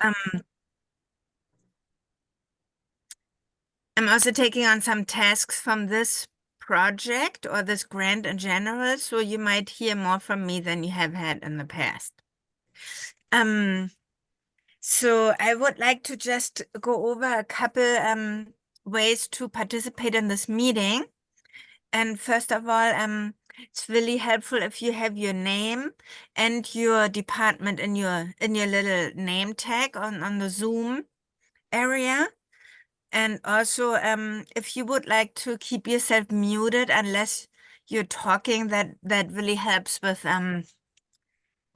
Um, I'm also taking on some tasks from this project or this grant in general, so you might hear more from me than you have had in the past. Um, so I would like to just go over a couple ways to participate in this meeting. And first of all, it's really helpful if you have your name and your department in your little name tag on the Zoom area. And also, if you would like to keep yourself muted unless you're talking, that really helps with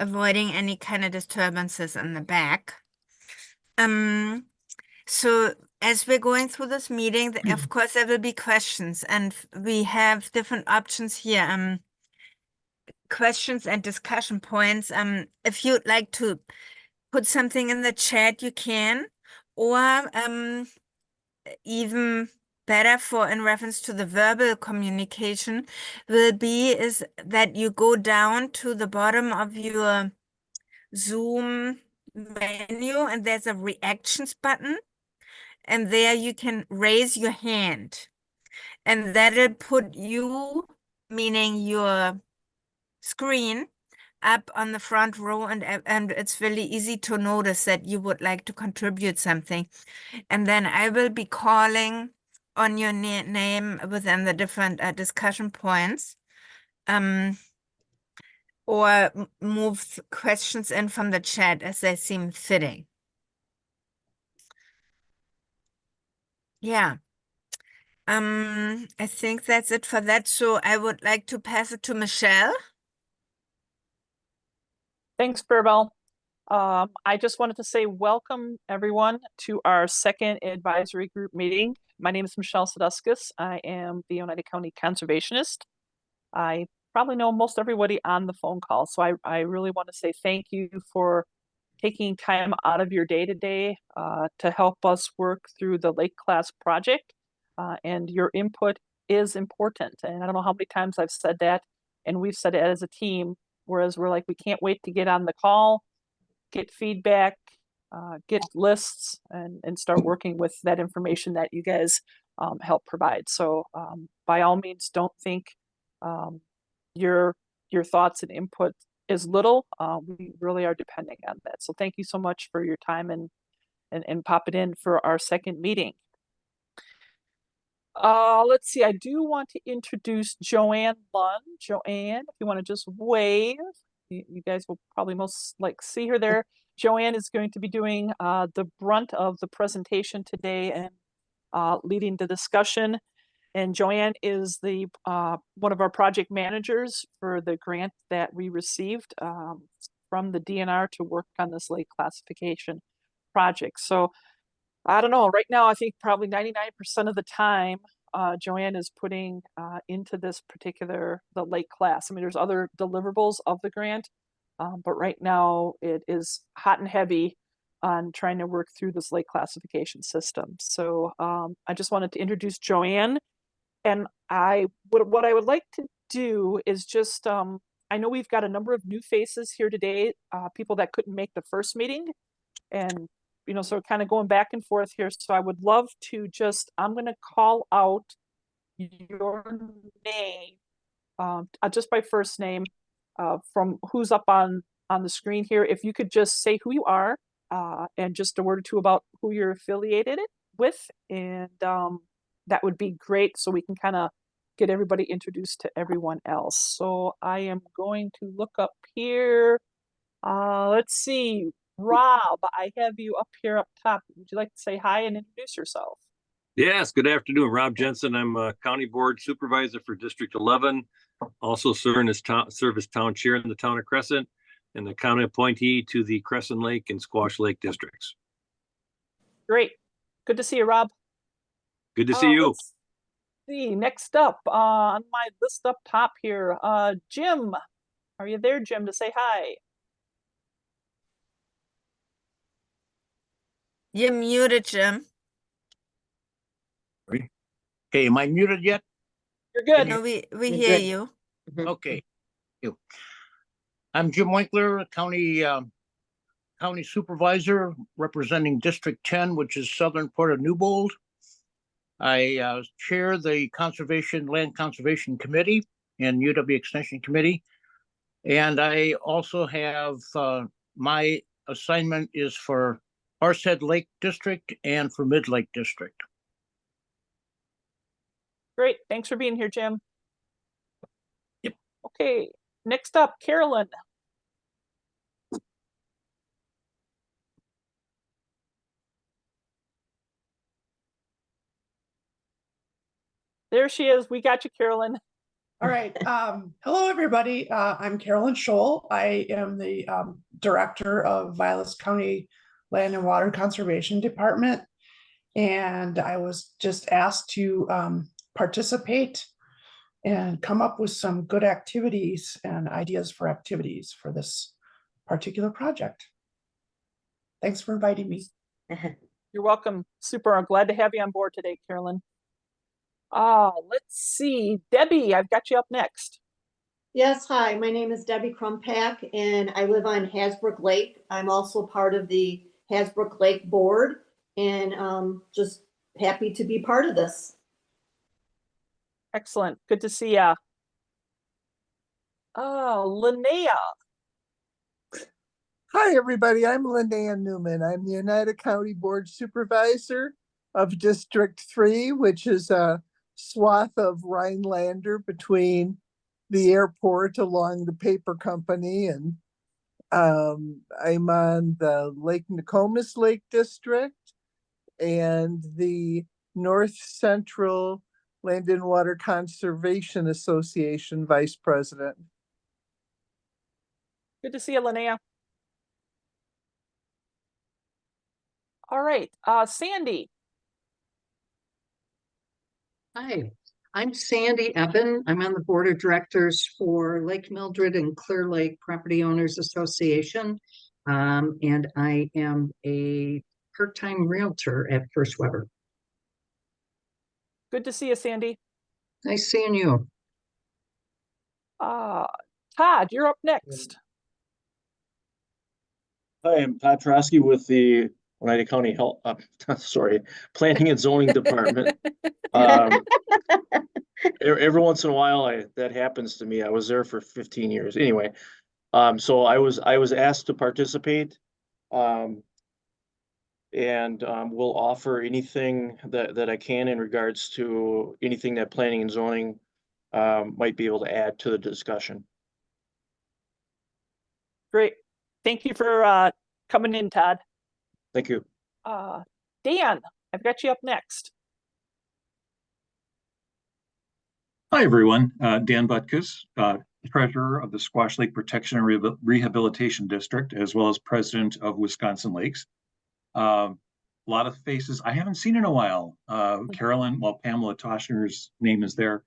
avoiding any kind of disturbances in the back. Um, so as we're going through this meeting, of course, there will be questions, and we have different options here. Questions and discussion points. If you'd like to put something in the chat, you can, or even better for in reference to the verbal communication is that you go down to the bottom of your Zoom menu and there's a reactions button, and there you can raise your hand, and that'll put you, meaning your screen, up on the front row, and it's really easy to notice that you would like to contribute something. And then I will be calling on your name within the different discussion points, or move questions in from the chat as they seem fitting. Yeah. I think that's it for that. So I would like to pass it to Michelle. Thanks, Birbal. I just wanted to say welcome everyone to our second advisory group meeting. My name is Michelle Saduskas. I am the Oneida County Conservationist. I probably know most everybody on the phone call, so I really want to say thank you for taking time out of your day today to help us work through the Lake Class project. And your input is important. And I don't know how many times I've said that, and we've said it as a team, whereas we're like, we can't wait to get on the call, get feedback, get lists, and start working with that information that you guys help provide. So by all means, don't think your thoughts and input is little. We really are depending on that. So thank you so much for your time and pop it in for our second meeting. Let's see, I do want to introduce Joanne Lunn. Joanne, if you want to just wave, you guys will probably most see her there. Joanne is going to be doing the brunt of the presentation today and leading the discussion. And Joanne is the one of our project managers for the grant that we received from the DNR to work on this lake classification project. So I don't know, right now I think probably 99% of the time Joanne is putting into this particular, the lake class. I mean, there's other deliverables of the grant, but right now it is hot and heavy on trying to work through this lake classification system. So I just wanted to introduce Joanne. And what I would like to do is just, I know we've got a number of new faces here today, people that couldn't make the first meeting. And so kind of going back and forth here. So I would love to I'm going to call out your name, just by first name, from who's up on the screen here. If you could just say who you are, and just a word or two about who you're affiliated with, and that would be great, so we can kind of get everybody introduced to everyone else. So I am going to look up here. Let's see. Rob, I have you up here up top. Would you like to say hi and introduce yourself? Yes, good afternoon. Rob Jensen. I'm a County Board Supervisor for District 11. Also serve as town chair in the town of Crescent, and the county appointee to the Crescent Lake and Squash Lake districts. Great. Good to see you, Rob. Good to see you. Let's see. Next up on my list up top here, Jim. Are you there, Jim, to say hi? You're muted, Jim. Okay, am I muted yet? You're good. No, we hear you. Okay. I'm Jim Winkler, County County Supervisor representing District 10, which is southern part of Newbold. I chair the Land Conservation Committee and UW Extension Committee. And I also have my assignment is for Horsehead Lake District and for Mid Lake District. Great. Thanks for being here, Jim. Yep. Okay. Next up, Carolyn. There she is. We got you, Carolyn. All right. Hello, everybody. I'm Carolyn Scholl. I am the director of Vilas County Land and Water Conservation Department. And I was just asked to participate and come up with some good activities and ideas for activities for this particular project. Thanks for inviting me. You're welcome. Super. I'm glad to have you on board today, Carolyn. Let's see. Debbie, I've got you up next. Yes, hi, my name is Debbie Crumpack and I live on Hasbrook Lake. I'm also part of the Hasbrook Lake Board and just happy to be part of this. Excellent. Good to see ya. Linnea. Hi, everybody. I'm Linnea Newman. I'm the Oneida County Board Supervisor of District 3, which is a swath of Rhinelander between the airport along the paper company. And I'm on the Lake Nokomis Lake District and the North Central Land and Water Conservation Association Vice President. Good to see you, Linnea. All right, Sandy. Hi, I'm Sandy Eppen. I'm on the board of directors for Lake Mildred and Clear Lake Property Owners Association. And I am a part-time realtor at First Weber. Good to see you, Sandy. Nice seeing you. Todd, you're up next. Hi, I'm Todd Trosky with the Oneida County Health, Planning and Zoning Department. Every once in a while, that happens to me. I was there for 15 years. Anyway, so I was asked to participate, and we'll offer anything that I can in regards to anything that planning and zoning might be able to add to the discussion. Great. Thank you for coming in, Todd. Thank you. Dan, I've got you up next. Hi, everyone. Dan Butkus, treasurer of the Squash Lake Protection and Rehabilitation District, as well as president of Wisconsin Lakes. A lot of faces I haven't seen in a while. Carolyn, Pamela Toshner's name is there.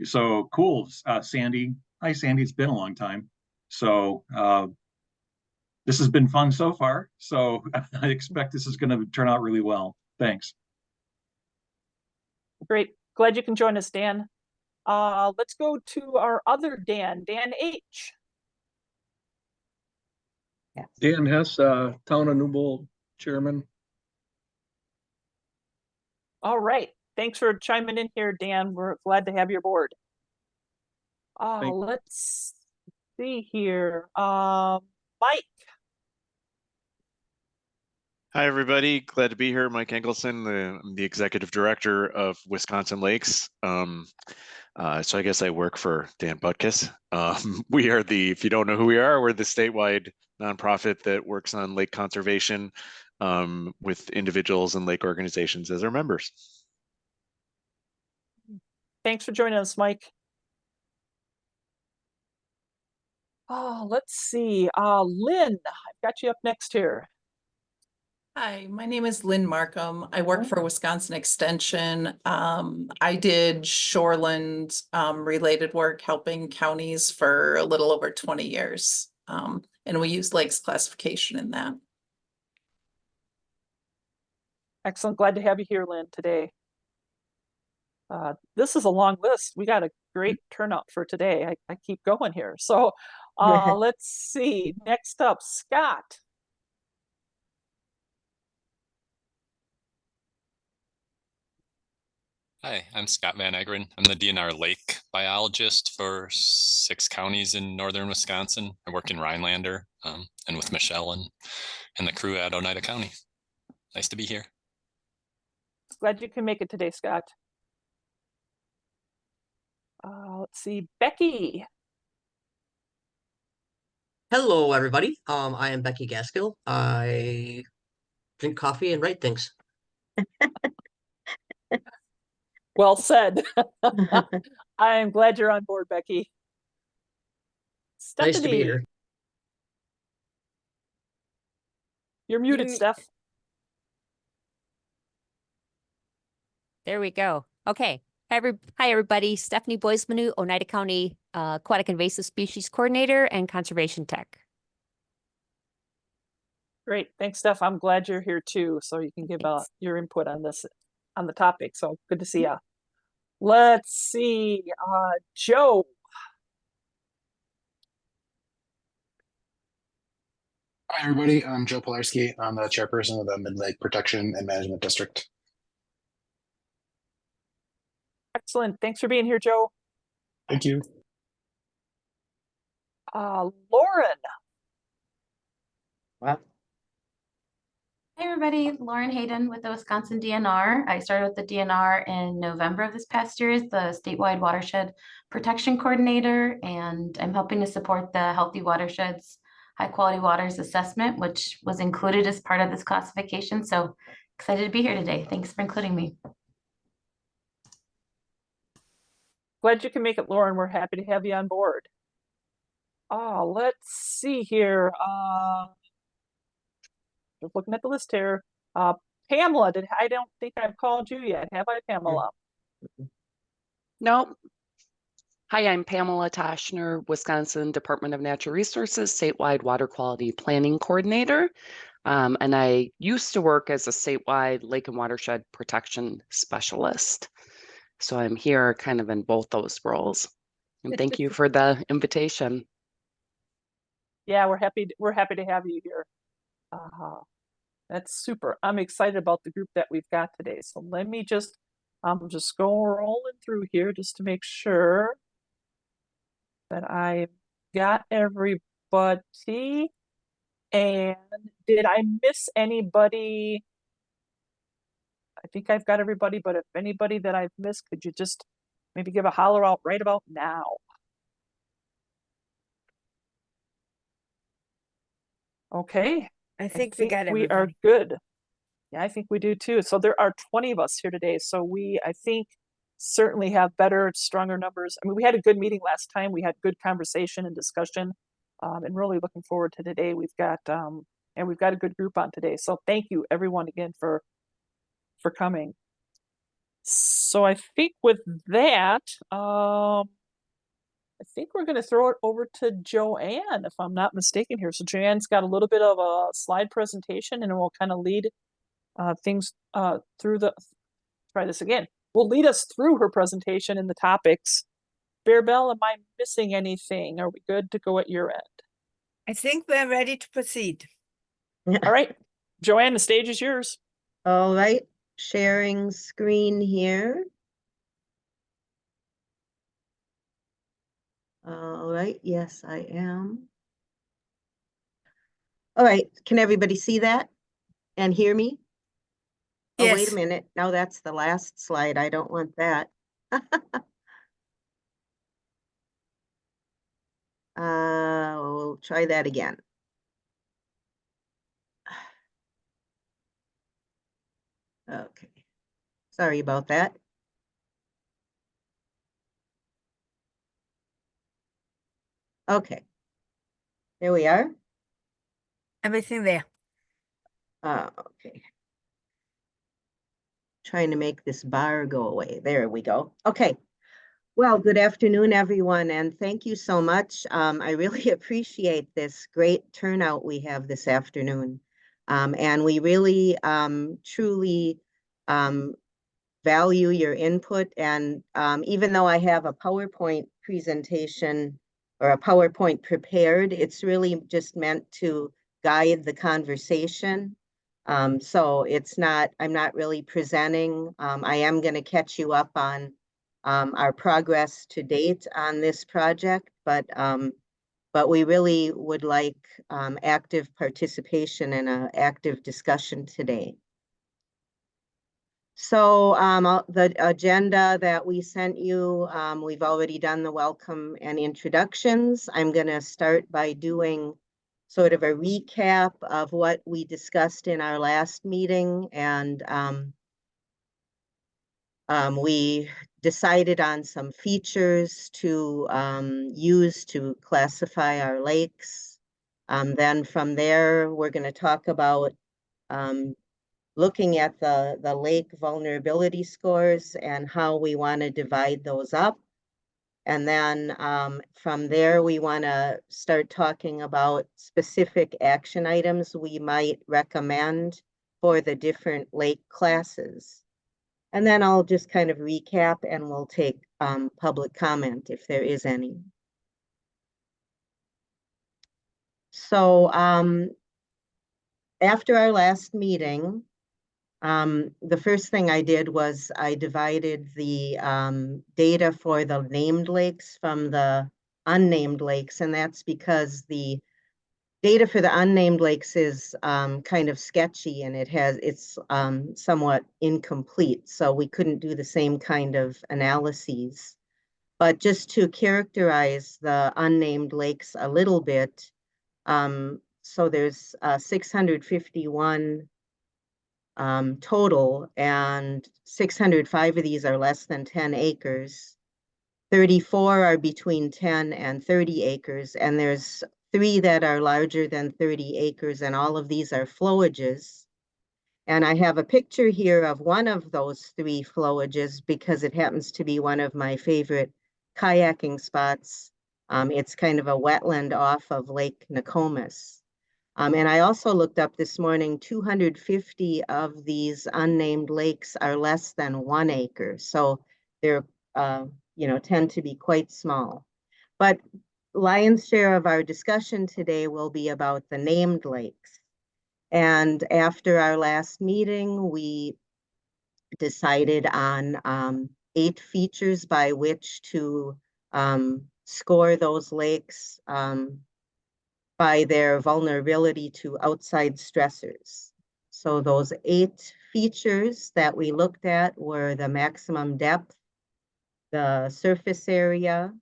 So cool. Sandy. Hi, Sandy. It's been a long time. So this has been fun so far. So I expect this is going to turn out really well. Thanks. Great. Glad you can join us, Dan. Let's go to our other Dan, Dan H. Dan Hess, Town of Newbold Chairman. All right. Thanks for chiming in here, Dan. We're glad to have you aboard. Let's see here. Mike. Hi, everybody. Glad to be here. Mike Engelson, I'm the executive director of Wisconsin Lakes. So I guess I work for Dan Butkus. We are if you don't know who we are, we're the statewide nonprofit that works on lake conservation with individuals and lake organizations as our members. Thanks for joining us, Mike. Let's see. Lynn, I've got you up next here. Hi, my name is Lynn Markham. I work for Wisconsin Extension. I did shoreland related work helping counties for a little over 20 years. And we use lakes classification in that. Excellent. Glad to have you here, Lynn, today. This is a long list. We got a great turnout for today. I keep going here. So let's see. Next up, Scott. Hi, I'm Scott Van Egren. I'm the DNR lake biologist for 6 counties in northern Wisconsin. I work in Rhinelander and with Michelle and the crew at Oneida County. Nice to be here. Glad you can make it today, Scott. Let's see, Becky. Hello, everybody. I am Becky Gaskill. I drink coffee and write things. Well said. I am glad you're on board, Becky. Stephanie. Nice to be here. You're muted, You're- Steph. There we go. Okay. Hi, everybody. Stephanie Boismanu, Oneida County Aquatic Invasive Species Coordinator and Conservation Tech. Great. Thanks, Steph. I'm glad you're here too, so you can give your input on this, on the topic. So good to see ya. Let's see, Joe. Hi, everybody. I'm Joe Pilarski. I'm the chairperson of the Mid-Lake Protection and Management District. Excellent. Thanks for being here, Joe. Thank you. Lauren. Wow. Hey everybody, Lauren Hayden with the Wisconsin DNR. I started with the DNR in November of this past year as the statewide watershed protection coordinator, and I'm helping to support the Healthy Watersheds High Quality Waters Assessment, which was included as part of this classification. So excited to be here today. Thanks for including me. Glad you can make it, Lauren. We're happy to have you on board. Let's see here. Just looking at the list here. Pamela, I don't think I've called you yet. Have I, Pamela? Nope. Hi, I'm Pamela Toshner, Wisconsin Department of Natural Resources Statewide Water Quality Planning Coordinator. And I used to work as a statewide lake and watershed protection specialist. So I'm here kind of in both those roles. And thank you for the invitation. Yeah, we're happy to have you here. That's super. I'm excited about the group that we've got today. So let me just go rolling through here just to make sure that I got everybody. And did I miss anybody? I think I've got everybody, but if anybody that I've missed, could you just maybe give a holler out right about now? Okay. I think we got we are everybody. good. Yeah, I think we do too. So there are 20 of us here today. So we, I think, certainly have better, stronger numbers. I mean, we had a good meeting last time. We had good conversation and discussion, and really looking forward to today. We've got and we've got a good group on today. So thank you everyone again for coming. So I think with that, I think we're going to throw it over to Joanne, if I'm not mistaken here. So Joanne's got a little bit of a slide presentation, and we'll kind of lead things through the. Try this again. Will lead us through her presentation and the topics. Bear Bell, am I missing anything? Are we good to go at your end? I think we're ready to proceed. All right, Joanne, the stage is yours. All right, sharing screen here. All right, yes, I am. All right, can everybody see that and hear me? Oh, wait Yes. a minute. No, that's the last slide. I don't want that. We'll try that again. Okay, sorry about that. Okay, here we are. Everything there. Okay. Trying to make this bar go away. There we go. Okay. Well, good afternoon, everyone, and thank you so much. I really appreciate this great turnout we have this afternoon. And we really, truly value your input. And even though I have a PowerPoint presentation or a PowerPoint prepared, it's really just meant to guide the conversation. So I'm not really presenting. I am going to catch you up on our progress to date on this project, but we really would like active participation and an active discussion today. So the agenda that we sent you, we've already done the welcome and introductions. I'm going to start by doing sort of a recap of what we discussed in our last meeting, and we decided on some features to use to classify our lakes. Then from there, we're going to talk about looking at the lake vulnerability scores and how we want to divide those up. And then from there, we want to start talking about specific action items we might recommend for the different lake classes. And then I'll just kind of recap and we'll take public comment if there is any. So after our last meeting, the first thing I did was I divided the data for the named lakes from the unnamed lakes, and that's because the data for the unnamed lakes is kind of sketchy and it's somewhat incomplete, so we couldn't do the same kind of analyses. But just to characterize the unnamed lakes a little bit, so there's 651 total, and 605 of these are less than 10 acres. 34 are between 10 and 30 acres, and there's 3 that are larger than 30 acres, and all of these are flowages. And I have a picture here of one of those 3 flowages because it happens to be one of my favorite kayaking spots. It's kind of a wetland off of Lake Nokomis. And I also looked up this morning, 250 of these unnamed lakes are less than 1 acre. So they're, tend to be quite small. But lion's share of our discussion today will be about the named lakes. And after our last meeting, we decided on 8 features by which to score those lakes by their vulnerability to outside stressors. So those 8 features that we looked at were the maximum depth, the surface area,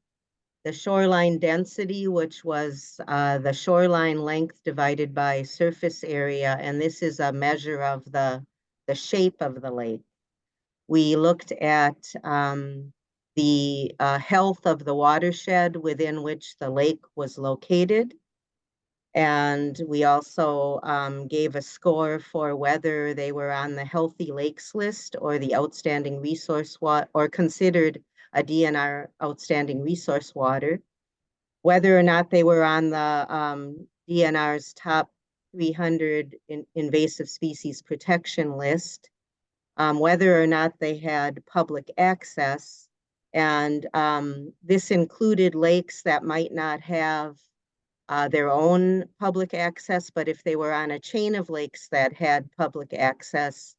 the shoreline density, which was the shoreline length divided by surface area, and this is a measure of the shape of the lake. We looked at the health of the watershed within which the lake was located. And we also gave a score for whether they were on the healthy lakes list or the outstanding resource water, or considered a DNR outstanding resource water, whether or not they were on the DNR's top 300 invasive species protection list, whether or not they had public access. And this included lakes that might not have their own public access, but if they were on a chain of lakes that had public access,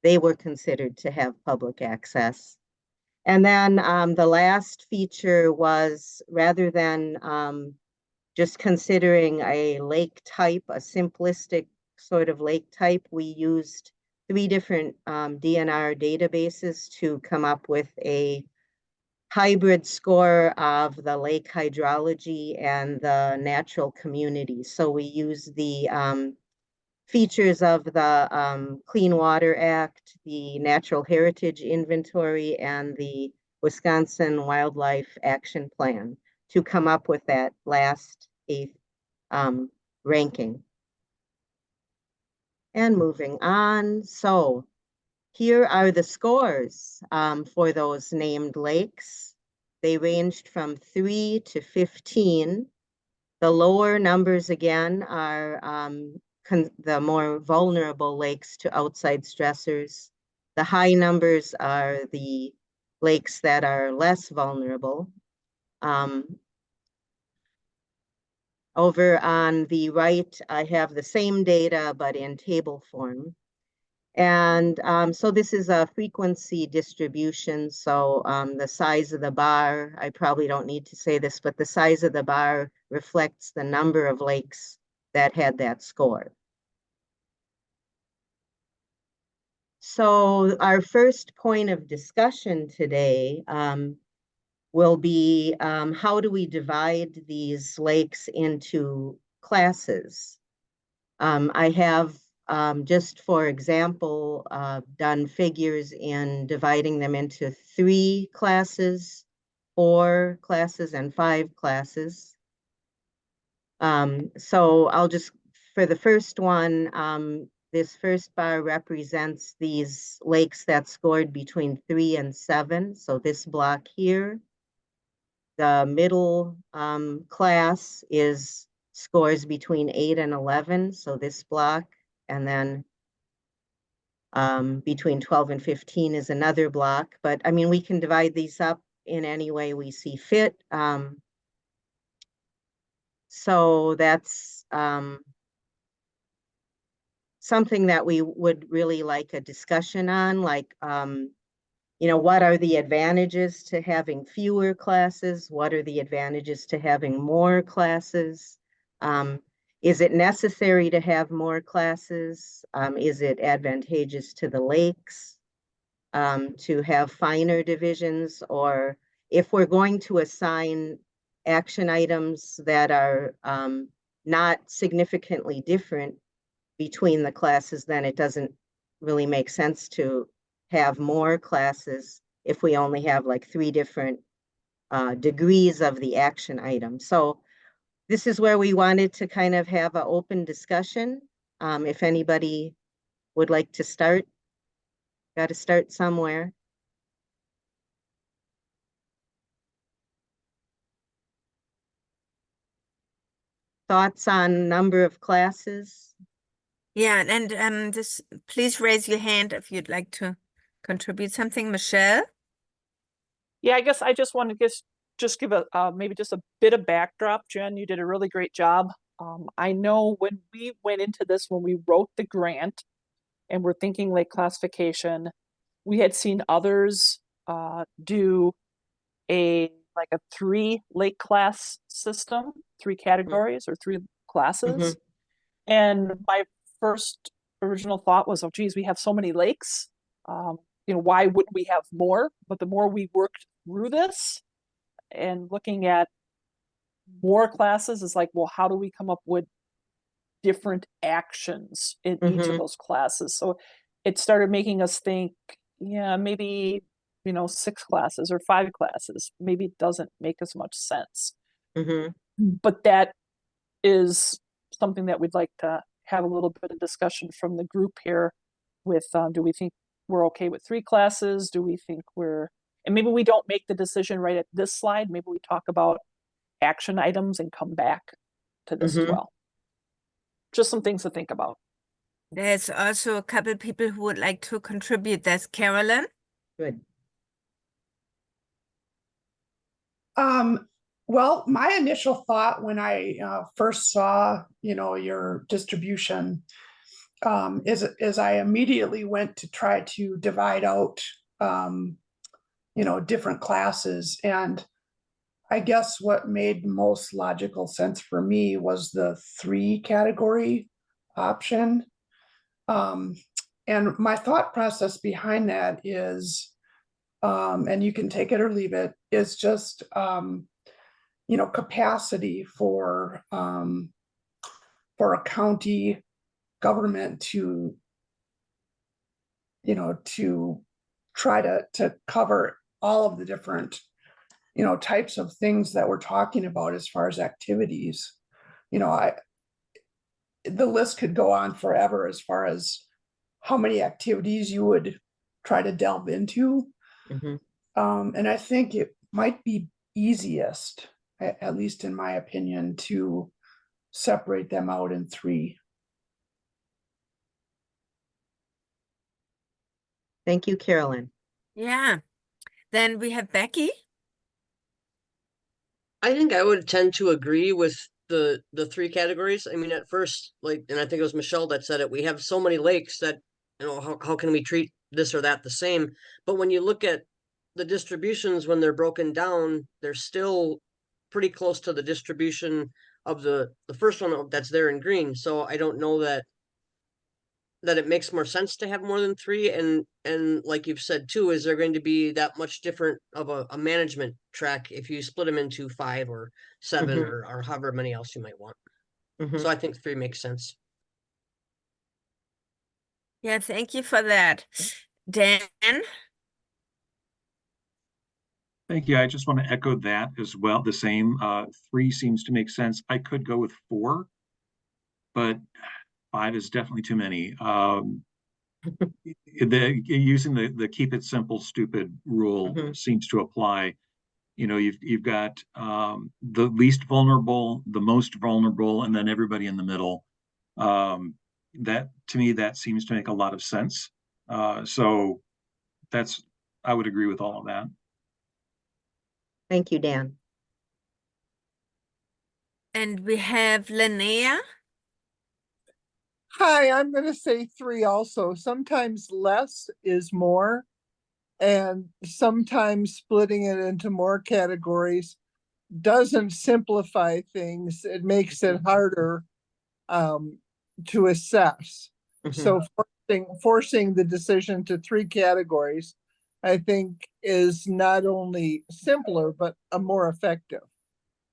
they were considered to have public access. And then the last feature was, rather than just considering a lake type, a simplistic sort of lake type, we used 3 different DNR databases to come up with a hybrid score of the lake hydrology and the natural community. So we use the features of the Clean Water Act, the Natural Heritage Inventory, and the Wisconsin Wildlife Action Plan to come up with that last 8th ranking. And moving on, so here are the scores for those named lakes. They ranged from 3 to 15. The lower numbers again are the more vulnerable lakes to outside stressors. The high numbers are the lakes that are less vulnerable. Over on the right, I have the same data, but in table form. And so this is a frequency distribution. So the size of the bar, I probably don't need to say this, but the size of the bar reflects the number of lakes that had that score. So our first point of discussion today will be how do we divide these lakes into classes? I have just for example, done figures in dividing them into 3 classes, 4 classes, and 5 classes. So I'll just, for the first one, this first bar represents these lakes that scored between 3 and 7. So this block here. The middle class is scores between 8 and 11. So this block, and then between 12 and 15 is another block. But I mean, we can divide these up in any way we see fit. So that's something that we would really like a discussion on, like, you know, what are the advantages to having fewer classes? What are the advantages to having more classes? Is it necessary to have more classes? Is it advantageous to the lakes to have finer divisions? Or if we're going to assign action items that are not significantly different between the classes, then it doesn't really make sense to have more classes if we only have like 3 different degrees of the action item. So this is where we wanted to kind of have an open discussion. If anybody would like to start, got to start somewhere. Thoughts on number of classes? Yeah, and just please raise your hand if you'd like to contribute something. Michelle? Yeah, I guess I just want to just give a maybe just a bit of backdrop. Jen, you did a really great job. I know when we went into this, when we wrote the grant and we're thinking lake classification, we had seen others do a 3 lake class system, 3 categories or 3 classes. And my first original thought was, oh geez, we have so many lakes. You know, why wouldn't we have more? But the more we worked through this and looking at more classes is like, well, how do we come up with different actions in each of those classes? So it started making us think, yeah, maybe, you know, 6 classes or 5 classes, maybe it doesn't make as much sense. But that is something that we'd like to have a little bit of discussion from the group here with, do we think we're okay with 3 classes? Do we think and maybe we don't make the decision right at this slide. Maybe we talk about action items and come back to this as well. Just some things to think about. There's also a couple people who would like to contribute. There's Carolyn. Good. Well, my initial thought when I first saw, you know, your distribution is I immediately went to try to divide out, you know, different classes. And I guess what made most logical sense for me was the 3 category option. And my thought process behind that is, and you can take it or leave it, is just, you know, capacity for a county government to, you know, to try to cover all of the different, you know, types of things that we're talking about as far as activities. You know, the list could go on forever as far as how many activities you would try to delve into. And I think it might be easiest, at least in my opinion, to separate them out in 3. Thank you, Carolyn. Yeah. Then we have Becky. I think I would tend to agree with the three categories. I mean, at first, like, and I think it was Michelle that said it, we have so many lakes that, you know, how can we treat this or that the same? But when you look at the distributions, when they're broken down, they're still pretty close to the distribution of the first one that's there in green. So I don't know that it makes more sense to have more than three. And like you've said too, is there going to be that much different of a management track if you split them into 5 or 7 Mhm. or however many else you might want? Mhm. So I think 3 makes sense. Yeah, thank you for that. Dan? Thank you. I just want to echo that as well. The same, 3 seems to make sense. I could go with 4, but 5 is definitely too many. Using the keep it simple, stupid rule Mhm. seems to apply. You know, you've got the least vulnerable, the most vulnerable, and then everybody in the middle. That to me, that seems to make a lot of sense. So I would agree with all of that. Thank you, Dan. And we have Linnea. Hi, I'm going to say 3 also. Sometimes less is more, and sometimes splitting it into more categories doesn't simplify things. It makes it harder to assess. So forcing the decision to 3 categories, I think, is not only simpler, but a more effective.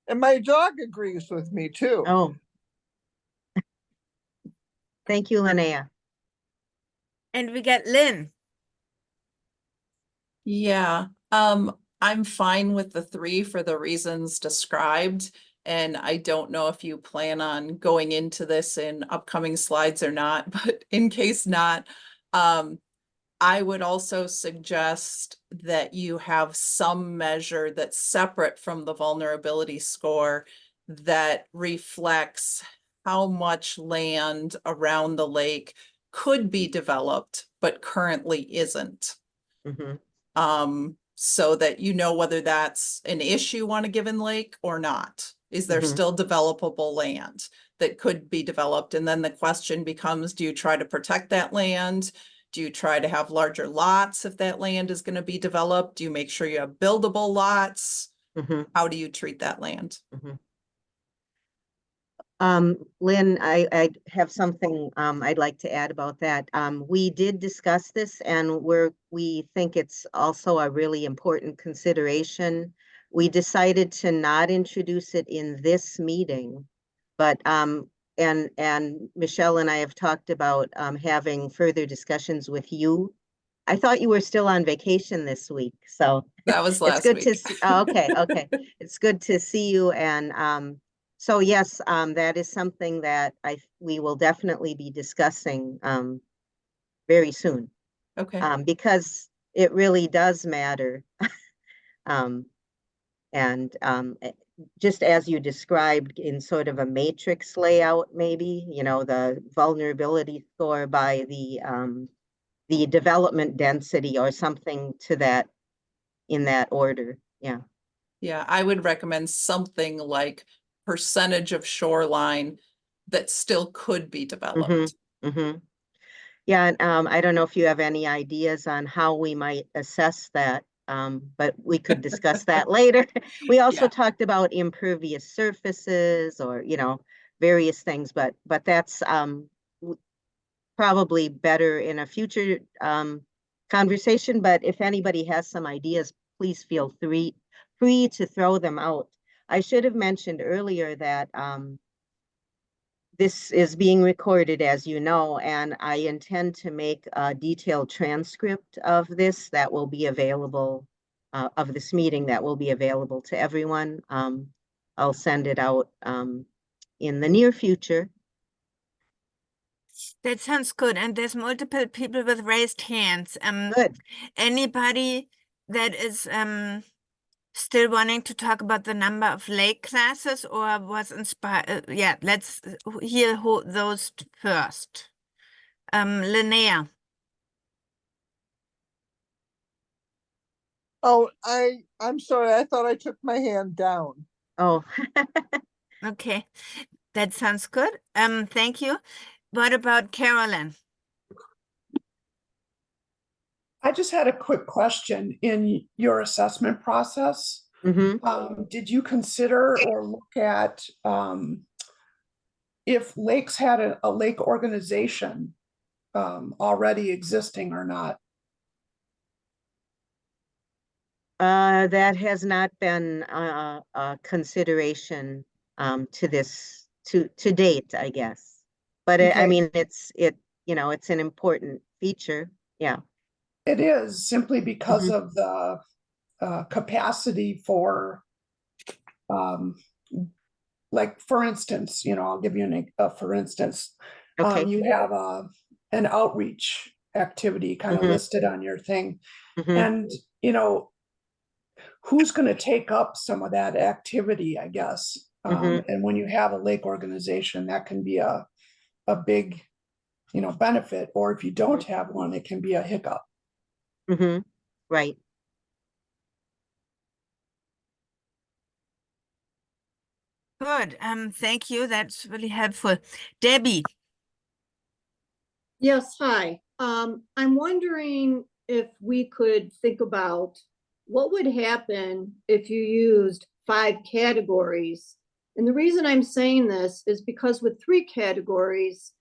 And my dog agrees with me too. Oh. Thank you, Linnea. And we got Lynn. Yeah, I'm fine with the 3 for the reasons described. And I don't know if you plan on going into this in upcoming slides or not, but in case not, I would also suggest that you have some measure that's separate from the vulnerability score that reflects how much land around the lake could be developed, but currently isn't. So that you know whether that's an issue on a given lake or not. Is there still developable land that could be developed? And then the question becomes, do you try to protect that land? Do you try to have larger lots if that land is going to be developed? Do you make sure you have buildable lots? How do you treat that land? Lynn, I have something I'd like to add about that. We did discuss this, and we think it's also a really important consideration. We decided to not introduce it in this meeting, but and Michelle and I have talked about having further discussions with you. I thought you were still on vacation this week, so that was last it's good week. to see. Oh, okay, it's good to see you. And so yes, that is something that we will definitely be discussing very soon. Okay. Because it really does matter. Just as you described in sort of a matrix layout, maybe, you know, the vulnerability score by the development density or something to that, in that order. Yeah. Yeah, I would recommend something like percentage of shoreline that still could be developed. Yeah, and I don't know if you have any ideas on how we might assess that, but we could discuss that later. We also talked about impervious surfaces or, you know, various things, but that's probably better in a future conversation. But if anybody has some ideas, please feel free to throw them out. I should have mentioned earlier that this is being recorded, as you know, and I intend to make a detailed transcript of this that will be available, of this meeting that will be available to everyone. I'll send it out in the near future. That sounds good. And there's multiple people with raised hands. Good. Anybody that is still wanting to talk about the number of lake classes or was inspired? Yeah, let's hear those first. Linnea. Oh, I'm sorry. I thought I took my hand down. Oh. Okay, that sounds good. Thank you. What about Carolyn? I just had a quick question. In your assessment process, did you consider or look at if lakes had a lake organization already existing or not? That has not been a consideration to this to date, I guess. But I Okay. mean, it's an important feature. Yeah. It is simply because of the capacity for, like, for instance, I'll give you for instance, Okay. you have an outreach activity kind of listed on your thing. And, who's going to take up some of that activity, I guess. And when you have a lake organization, that can be a big, benefit. Or if you don't have one, it can be a hiccup. Right. Good. Thank you. That's really helpful. Debbie. Yes, hi. I'm wondering if we could think about what would happen if you used 5 categories. And the reason I'm saying this is because with 3 categories,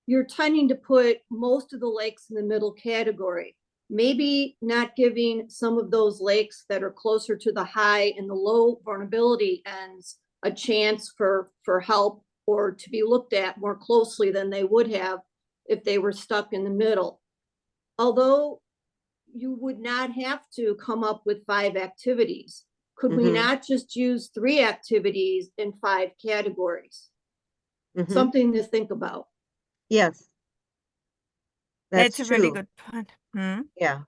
you're tending to put most of the lakes in the middle category. Maybe not giving some of those lakes that are closer to the high and the low vulnerability ends a chance for help or to be looked at more closely than they would have if they were stuck in the middle. Although you would not have to come up with 5 activities. Could we not just use 3 activities in 5 categories? Something to think about. Yes. That's a really true. good point. Yeah.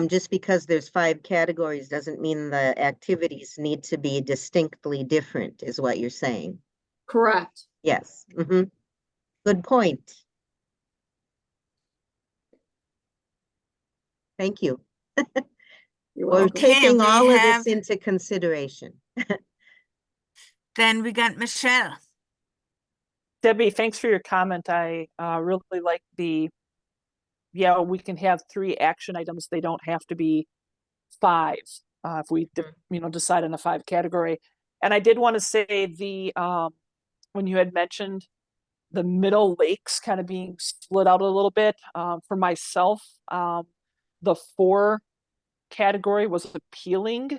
Just because there's 5 categories doesn't mean the activities need to be distinctly different, is what you're saying. Correct. Yes. Good point. Thank you. You're We're welcome. taking we all of have- this into consideration. Then we got Michelle. Debbie, thanks for your comment. I really like we can have 3 action items. They don't have to be 5 if we decide on a 5 category. And I did want to say when you had mentioned the middle lakes kind of being split out a little bit, for myself, the 4 category was appealing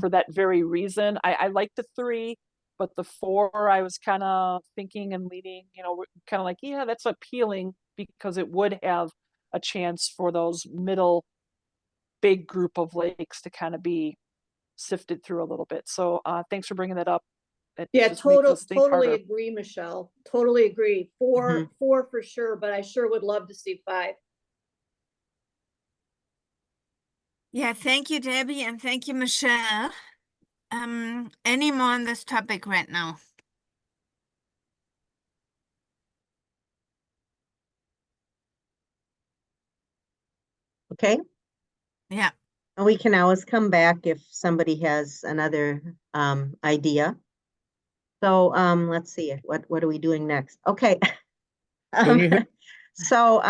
for that very reason. I like the 3, but the 4 I was kind of thinking and leaning, kind of like, yeah, that's appealing because it would have a chance for those middle big group of lakes to kind of be sifted through a little bit. So thanks for bringing that up. It Yeah, just makes us think totally harder. agree, Michelle. Totally agree. 4 for sure, but I sure would love to see 5. Yeah, thank you, Debbie, and thank you, Michelle. Any more on this topic right now? Okay. Yeah. And we can always come back if somebody has another idea. So let's see, what are we doing next? Okay. Can you hear- So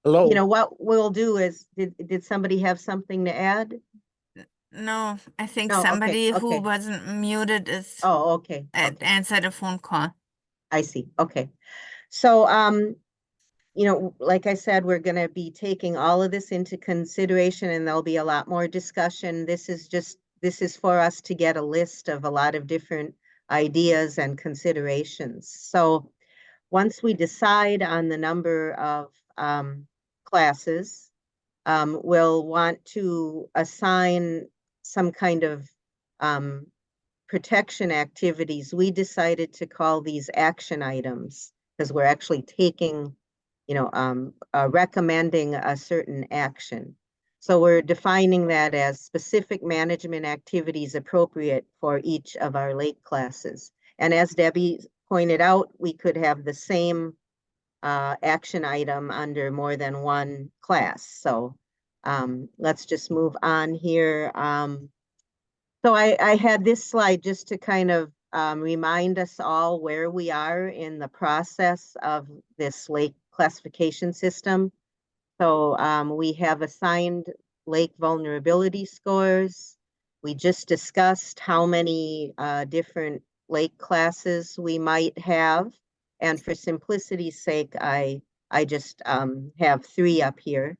Hello. what we'll do is, did somebody have something to add? No, I think No, okay, somebody who okay. wasn't muted is Oh, okay. answered a phone call. I see. Okay. So like I said, we're going to be taking all of this into consideration and there'll be a lot more discussion. This is for us to get a list of a lot of different ideas and considerations. So once we decide on the number of classes, we'll want to assign some kind of protection activities. We decided to call these action items because we're actually taking recommending a certain action. So we're defining that as specific management activities appropriate for each of our lake classes. And as Debbie pointed out, we could have the same action item under more than one class. So let's just move on here. So I had this slide just to kind of remind us all where we are in the process of this lake classification system. So we have assigned lake vulnerability scores. We just discussed how many different lake classes we might have. And for simplicity's sake, I just have 3 up here.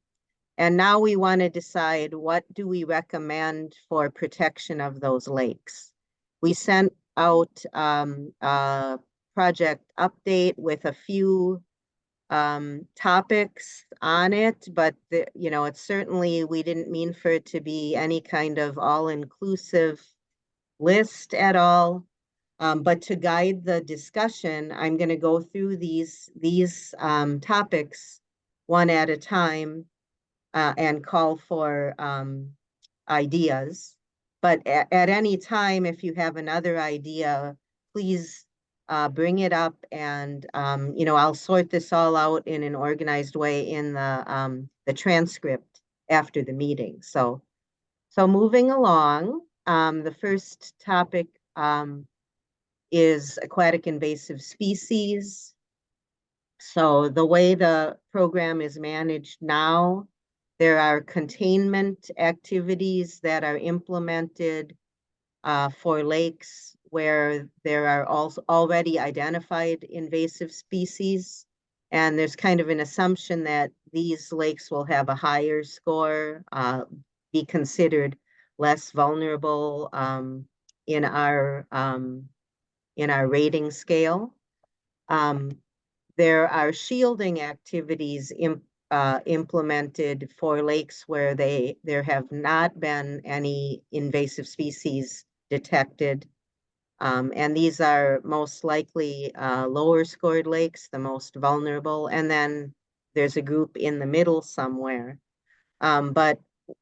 And now we want to decide, what do we recommend for protection of those lakes? We sent out a project update with a few topics on it, but you know, it's certainly, we didn't mean for it to be any kind of all-inclusive list at all. But to guide the discussion, I'm going to go through these topics one at a time and call for ideas. But at any time, if you have another idea, please bring it up, and you know, I'll sort this all out in an organized way in the transcript after the meeting. So moving along, the first topic is aquatic invasive species. So the way the program is managed now, there are containment activities that are implemented for lakes where there are also already identified invasive species. And there's kind of an assumption that these lakes will have a higher score, be considered less vulnerable in our rating scale. There are shielding activities implemented for lakes where there have not been any invasive species detected. And these are most likely lower scored lakes, the most vulnerable. And then there's a group in the middle somewhere. But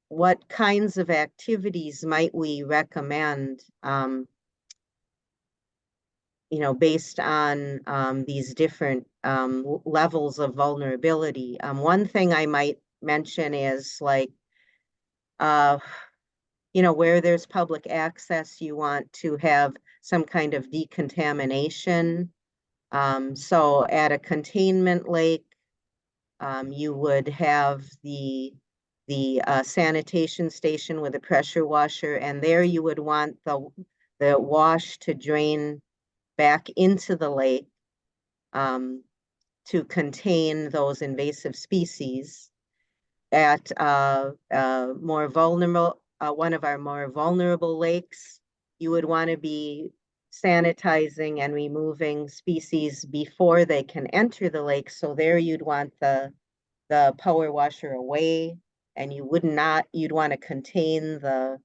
what kinds of activities might we recommend, you know, based on these different levels of vulnerability? One thing I might mention is, like, you know, where there's public access, you want to have some kind of decontamination. So at a containment lake, you would have the sanitation station with a pressure washer, and there you would want the wash to drain back into the lake to contain those invasive species. At more vulnerable, one of our more vulnerable lakes, you would want to be sanitizing and removing species before they can enter the lake. So there you'd want the power washer away, and you'd want to contain the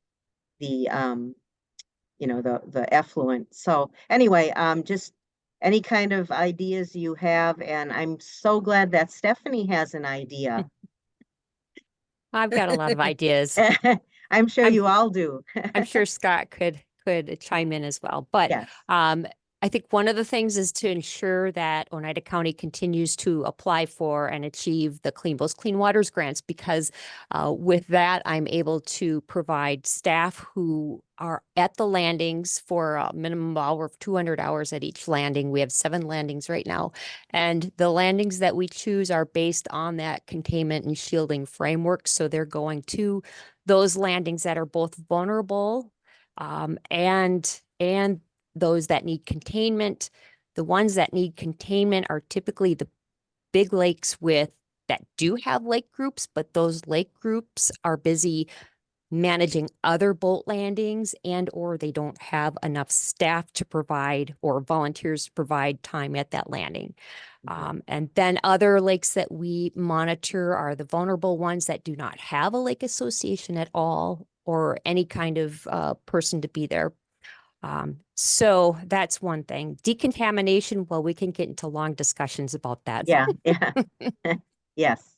you know, the effluent. So anyway, just any kind of ideas you have, and I'm so glad that Stephanie has an idea. I've got a lot of ideas. I'm sure you all do. I'm sure Scott could chime in as well. But Yes. I think one of the things is to ensure that Oneida County continues to apply for and achieve the Both Clean Waters grants, because with that, I'm able to provide staff who are at the landings for a minimum hour of 200 hours at each landing. We have 7 landings right now. And the landings that we choose are based on that containment and shielding framework. So they're going to those landings that are both vulnerable and those that need containment. The ones that need containment are typically the big lakes that do have lake groups, but those lake groups are busy managing other boat landings, and or they don't have enough staff to provide, or volunteers to provide time at that landing. And then other lakes that we monitor are the vulnerable ones that do not have a lake association at all, or any kind of person to be there. So that's one thing. Decontamination, well, we can get into long discussions about that. Yeah. Yes.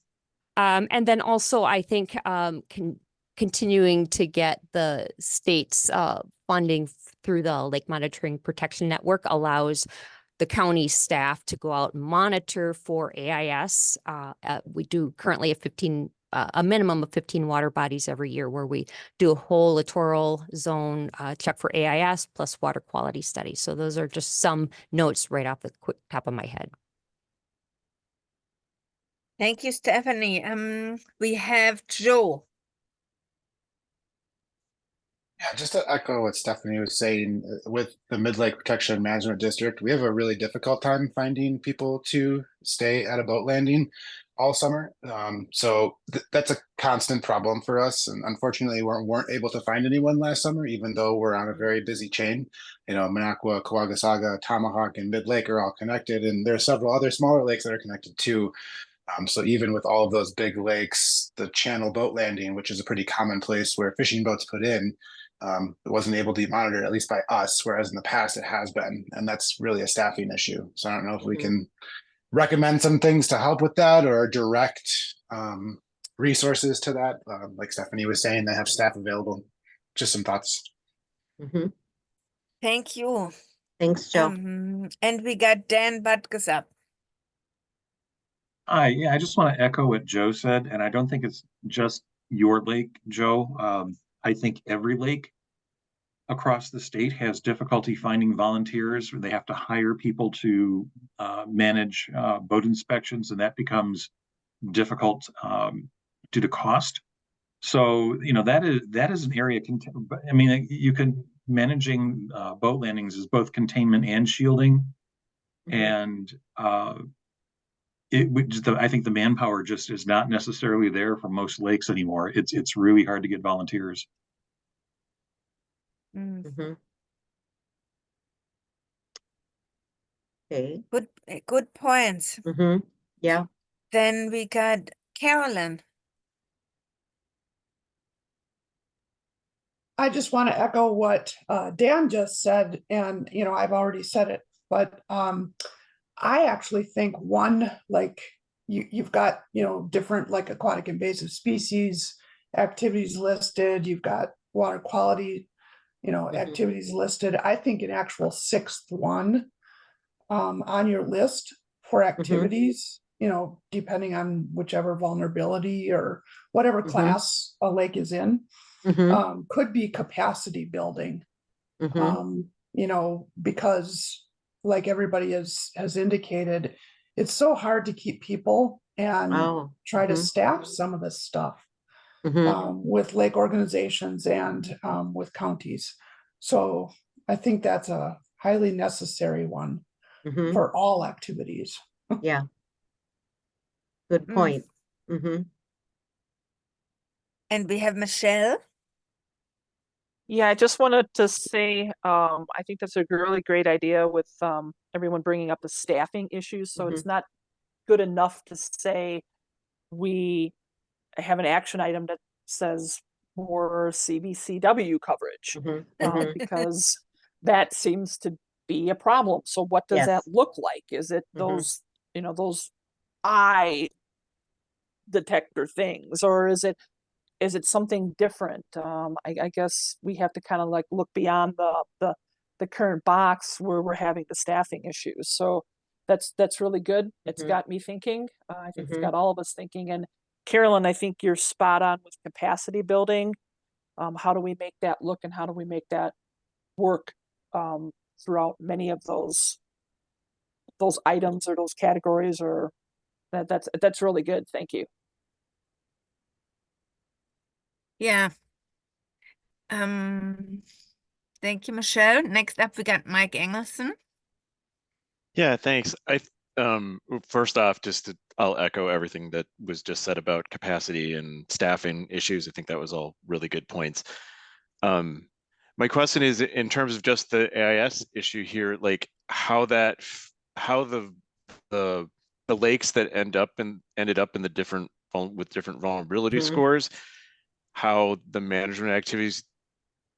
And then also, I think continuing to get the state's funding through the Lake Monitoring Protection Network allows the county staff to go out and monitor for AIS. We do currently have 15 a minimum of 15 water bodies every year where we do a whole littoral zone check for AIS plus water quality study. So those are just some notes right off the quick top of my head. Thank you, Stephanie. We have Joe. Yeah, just to echo what Stephanie was saying, with the Mid-Lake Protection and Management District, we have a really difficult time finding people to stay at a boat landing all summer. So that's a constant problem for us. And unfortunately, we weren't able to find anyone last summer, even though we're on a very busy chain. You know, Minocqua, Kawagosaga, Tomahawk, and Mid-Lake are all connected. And there are several other smaller lakes that are connected too. So even with all of those big lakes, the channel boat landing, which is a pretty common place where fishing boats put in, it wasn't able to be monitored, at least by us, whereas in the past it has been. And that's really a staffing issue. So I don't know if we can recommend some things to help with that, or direct resources to that. Like Stephanie was saying, they have staff available. Just some thoughts. Thank you. Thanks, Joe. And we got Dan Butkus up. Hi, yeah, I just want to echo what Joe said, and I don't think it's just your lake, Joe. I think every lake across the state has difficulty finding volunteers. They have to hire people to manage boat inspections, and that becomes difficult due to cost. So, you know, that is an area. I mean, you can managing boat landings is both containment and shielding, and I think the manpower just is not necessarily there for most lakes anymore. It's really hard to get volunteers. Okay. Good points. Yeah. Then we got Carolyn. I just want to echo what Dan just said, and I've already said it, but I actually think like you've got different like aquatic invasive species activities listed. You've got water quality activities listed. I think an actual sixth one on your list for activities, depending on whichever vulnerability or whatever class a lake is in, could be capacity building. Because like everybody has indicated, it's so hard to keep people and try to staff some of this stuff with lake organizations and with counties. So I think that's a highly necessary one for all activities. Yeah. Good point. And we have Michelle. Yeah, I just wanted to say, I think that's a really great idea with everyone bringing up the staffing issues. So it's not good enough to say we have an action item that says more CVCW coverage, because that seems to be a problem. So what does that look like? Is it those, those eye detector things, or is it something different? I guess we have to kind of like look beyond the current box where we're having the staffing issues. So that's really good. It's got me thinking. I think it's got all of us thinking. And Carolyn, I think you're spot on with capacity building. How do we make that look, and how do we make that work throughout many of those items or those categories? Or that's really good. Thank you. Yeah. Thank you, Michelle. Next up, we got Mike Engelson. Yeah, thanks. First off, I'll echo everything that was just said about capacity and staffing issues. I think that was all really good points. My question is, in terms of just the AIS issue here, like how the lakes that ended up in the different vulnerability scores, how the management activities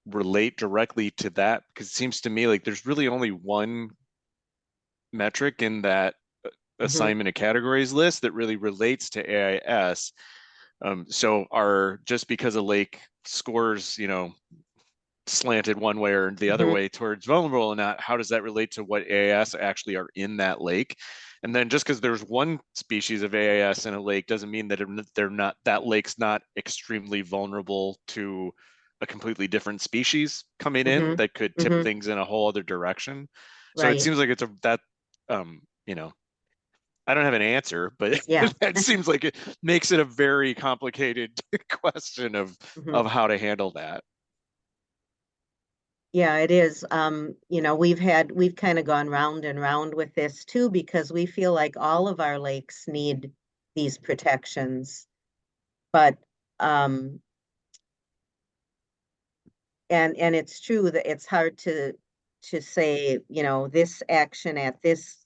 relate directly to that, because it seems to me like there's really only one metric in that assignment of categories list that really relates to AIS. So just because a lake scores, slanted one way or the other Mhm. way towards vulnerable or not, how does that relate to what AIS actually are in that lake? And then just because there's one species of AIS in a lake doesn't mean that they're not, that lake's not extremely vulnerable to a completely different species coming in Mhm. that could tip Mhm. things in a whole other direction. So it Right. seems like it's you know, I don't have an answer, but Yeah. that seems like it makes it a very complicated question of Mhm. how to handle that. Yeah, it is. You know, we've kind of gone round and round with this too, because we feel like all of our lakes need these protections. But, and it's true that it's hard to say, you know, this action at this,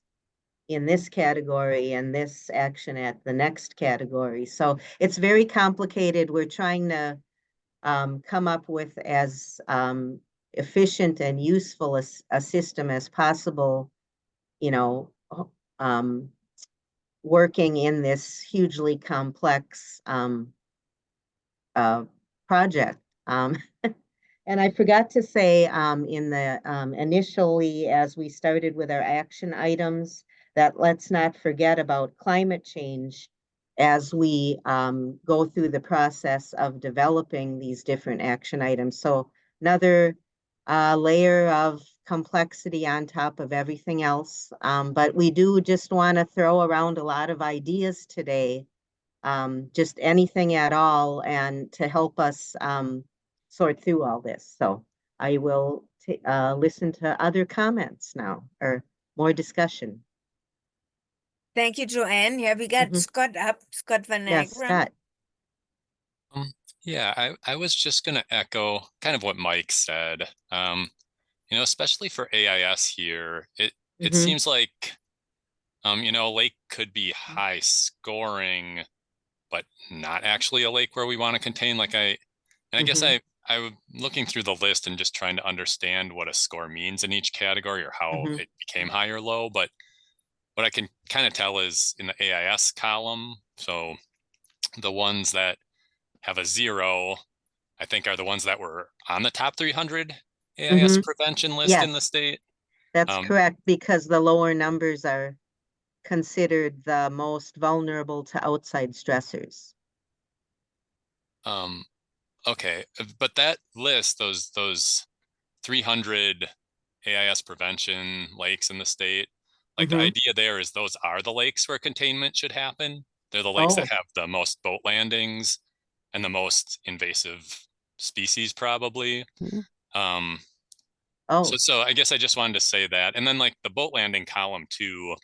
in this category and this action at the next category. So it's very complicated. We're trying to come up with as efficient and useful a system as possible, you know, working in this hugely complex project. And I forgot to say in the initially, as we started with our action items, that let's not forget about climate change as we go through the process of developing these different action items. So another layer of complexity on top of everything else. But we do just want to throw around a lot of ideas today, just anything at all, and to help us sort through all this. So I will listen to other comments now, or more discussion. Thank you, Joanne. Yeah, we got Mhm. Scott up, Scott Van Yes, Ageren. Scott. Yeah, I was just going to echo kind of what Mike said. You know, especially for AIS here, it Mhm. seems like, you know, a lake could be high scoring, but not actually a lake where we want to contain. And I guess Mhm. I'm looking through the list and just trying to understand what a score means in each category or how Mhm. it became high or low. But what I can kind of tell is in the AIS column, so the ones that have a 0, I think are the ones that were on the top 300 AIS Mhm. prevention list in the Yes, state. that's correct, because the lower numbers are considered the most vulnerable to outside stressors. Okay, but that list, those 300 AIS prevention lakes in the state, like the Mhm. idea there is those are the lakes where containment should happen. They're the lakes that Oh. have the most boat landings and the most invasive species probably. Mhm. Um, Oh. so I guess I just wanted to say that. And then like the boat landing column too,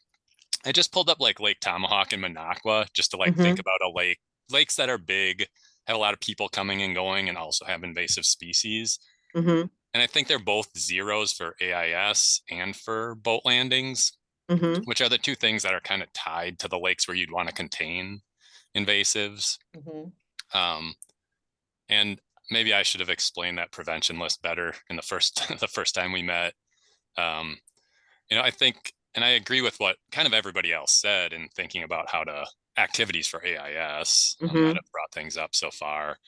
I just pulled up like Lake Tomahawk and Minocqua just to like think Mhm. about lakes that are big, have a lot of people coming and going, and also have invasive species. Mhm. And I think they're both 0s for AIS and for boat landings, Mhm. which are the two things that are kind of tied to the lakes where you'd want to contain invasives. Mhm. And maybe I should have explained that prevention list better in the first the first time we met. You know, I think, and I agree with what kind of everybody else said in thinking about how to activities for AIS that Mhm. have brought things up so far.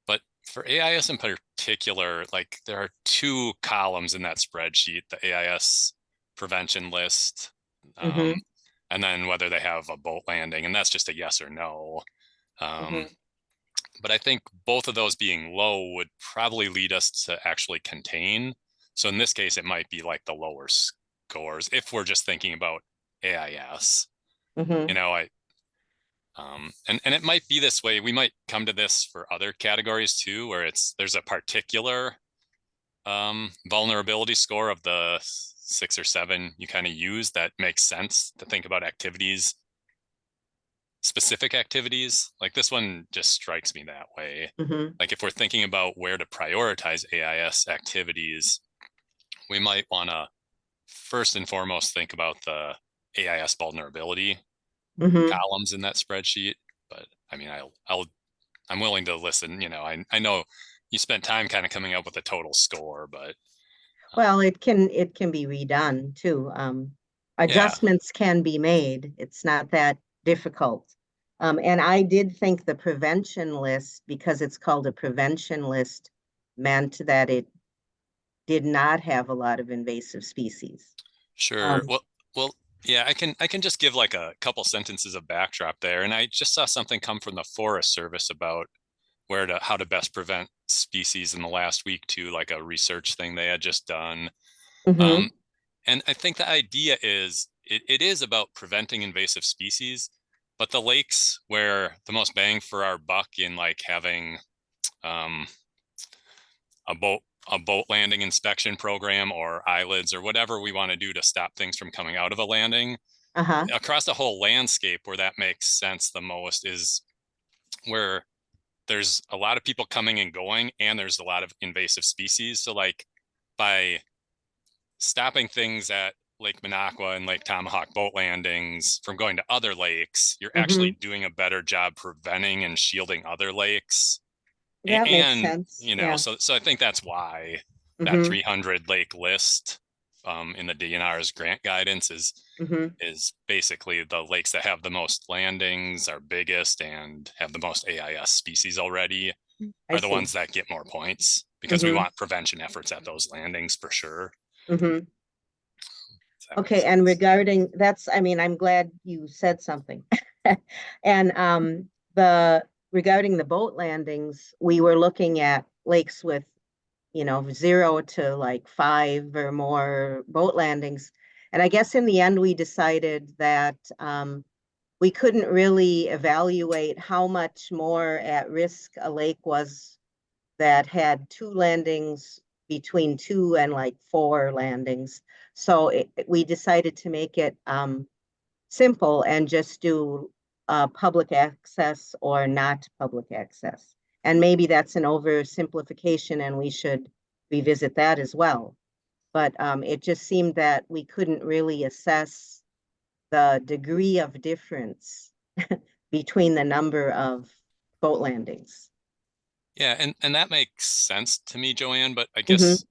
But for AIS in particular, like there are 2 columns in that spreadsheet, the AIS prevention list, Mhm. and then whether they have a boat landing, and that's just a yes or no. Mhm. But I think both of those being low would probably lead us to actually contain. So in this case, it might be like the lower scores if we're just thinking about AIS. Mhm. You know, and it might be this way. We might come to this for other categories too, where there's a particular vulnerability score of the 6 or 7 you kind of use that makes sense to think about activities, specific activities. Like this one just strikes me that way. Mhm. Like if we're thinking about where to prioritize AIS activities, we might want to first and foremost think about the AIS vulnerability Mhm. columns in that spreadsheet. But I mean, I'm willing to listen. You know, I know you spent time kind of coming up with a total score, but Well, it can be redone too. yeah, Adjustments can be made. It's not that difficult. And I did think the prevention list, because it's called a prevention list, meant that it did not have a lot of invasive species. Sure. Well, yeah, I can just give like a couple sentences of backdrop there. And I just saw something come from the Forest Service about how to best prevent species in the last week too, like a research thing they had just done. Mhm. And I think the idea is it is about preventing invasive species, but the lakes where the most bang for our buck in like having a boat landing inspection program or eyelids or whatever we want to do to stop things from coming out of a landing Uh-huh. across the whole landscape, where that makes sense the most is where there's a lot of people coming and going and there's a lot of invasive species. So like by stopping things at Lake Minocqua and Lake Tomahawk boat landings from going to other lakes, you're actually doing a better job preventing and shielding other lakes. That makes And sense. you know, Yeah. so I think that's why that Mhm. 300 lake list in the DNR's grant guidance is basically the lakes that have the most landings, are biggest, and have the most AIS species already I are the see. ones that get more points, because we want prevention efforts at those landings for sure. Mhm. Okay, and regarding that's, I mean, I'm glad you said something. And regarding the boat landings, we were looking at lakes with, 0 to like 5 or more boat landings. And I guess in the end, we decided that we couldn't really evaluate how much more at risk a lake was that had 2 landings, between 2 and like 4 landings. So we decided to make it simple and just do public access or not public access. And maybe that's an oversimplification and we should revisit that as well. But it just seemed that we couldn't really assess the degree of difference between the number of boat landings. Yeah, and that makes sense to me, Joanne, but I Mhm.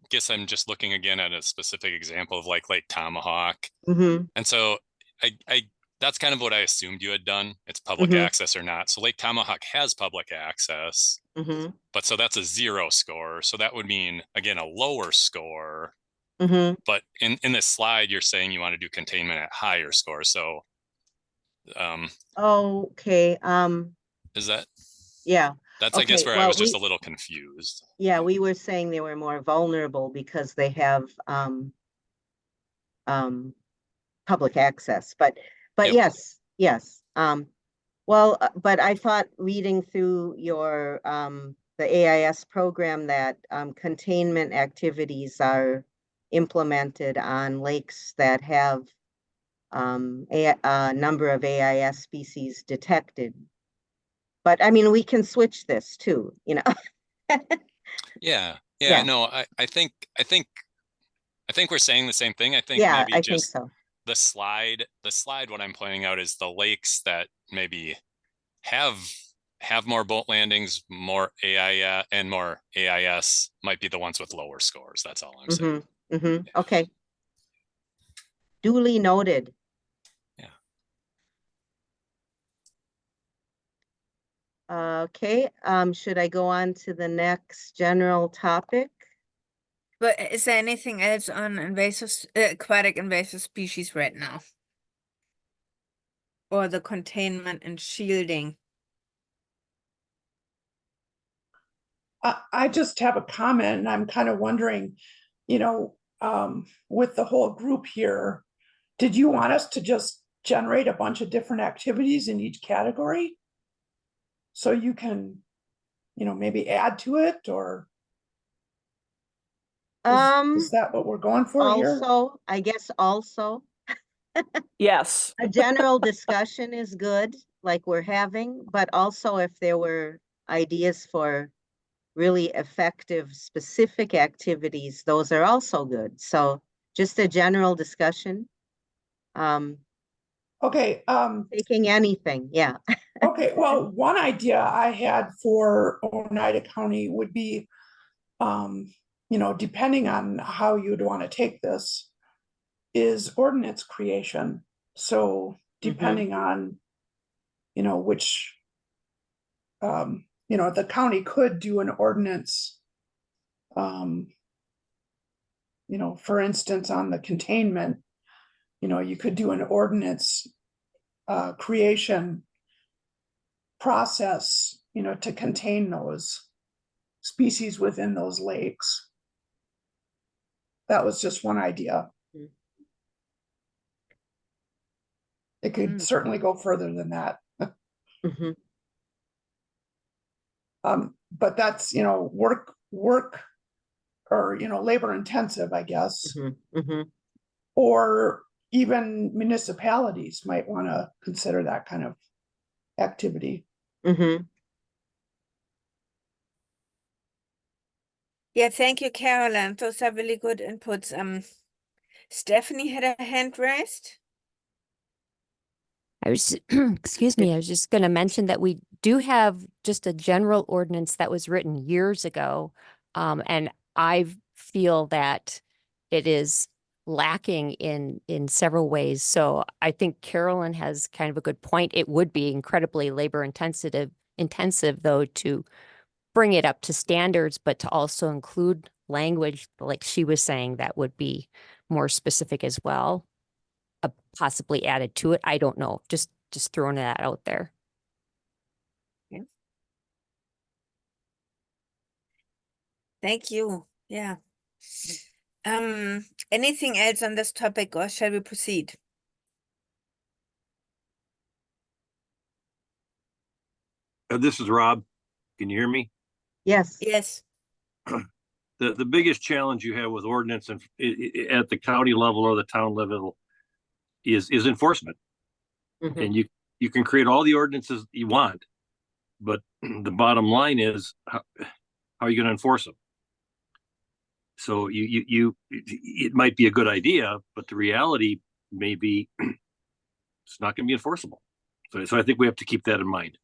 guess I'm just looking again at a specific example of like Lake Tomahawk. Mhm. And so I that's kind of what I assumed you had done. It's public access or not. So Lake Tomahawk has public access, Mhm. but so that's a 0 score. So that would mean, again, a lower score. Mhm. But in this slide, you're saying you want to do containment at higher score. So Okay. is that Yeah. that's I guess Okay. where I Well, was just a little confused. we were saying they were more vulnerable because they have public access. But Yep. yes. Well, but I thought reading through your the AIS program that containment activities are implemented on lakes that have a number of AIS species detected. But I mean, we can switch this too, Yeah. Yeah. No, I think we're saying the same thing. I think Yeah, maybe I think just so. the slide, what I'm pointing out is the lakes that maybe have more boat landings, more AIS and more AIS might be the ones with lower scores. That's all I'm saying. Okay. Duly noted. Yeah. Okay, should I go on to the next general topic? But is there anything else on aquatic invasive species right now? Or the containment and shielding? I just have a comment and I'm kind of wondering, with the whole group here, did you want us to just generate a bunch of different activities in each category? So you can, maybe add to it, or is that what we're going for here? Also, I guess also. Yes. A general discussion is good, like we're having, but also if there were ideas for really effective, specific activities, those are also good. So just a general discussion. Okay. Taking anything, yeah. Okay, well, one idea I had for Oneida County would be, depending on how you'd want to take this, is ordinance creation. So depending on, which, the county could do an ordinance you know, for instance, on the containment, you know, you could do an ordinance creation process, you know, to contain those species within those lakes. That was just one idea. It could certainly go further than that. But that's, you know, work or, you know, labor intensive, I guess. Or even municipalities might want to consider that kind of activity. Yeah, thank you, Carolyn. Those are really good inputs. Stephanie had a hand raised. I was, excuse me, I was just going to mention that we do have just a general ordinance that was written years ago. And I feel that it is lacking in several ways. So I think Carolyn has kind of a good point. It would be incredibly labor intensive though to bring it up to standards, but to also include language like she was saying that would be more specific as well. Possibly added to it. I don't know. Just throwing that out there. Yeah. Thank you. Yeah. Anything else on this topic, or shall we proceed? This is Rob. Can you hear me? Yes. Yes. The biggest challenge you have with ordinance and at the county level or the town level is enforcement. And you can create all the ordinances you want, but the bottom line is how are you going to enforce them? So it might be a good idea, but the reality may be it's not going to be enforceable. So I think we have to keep that in mind.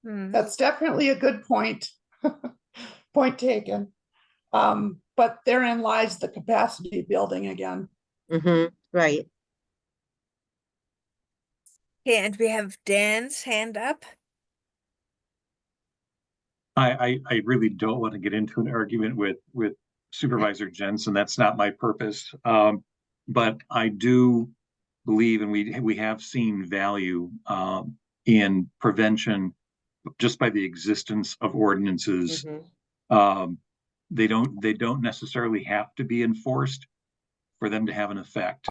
That's definitely a good point. Point taken. But therein lies the capacity building again. Right. Okay, and we have Dan's hand up. I really don't want to get into an argument with Supervisor Jensen. That's not my purpose. But I do believe, and we have seen value in prevention just by the existence of ordinances. They don't necessarily have to be enforced for them to have an effect.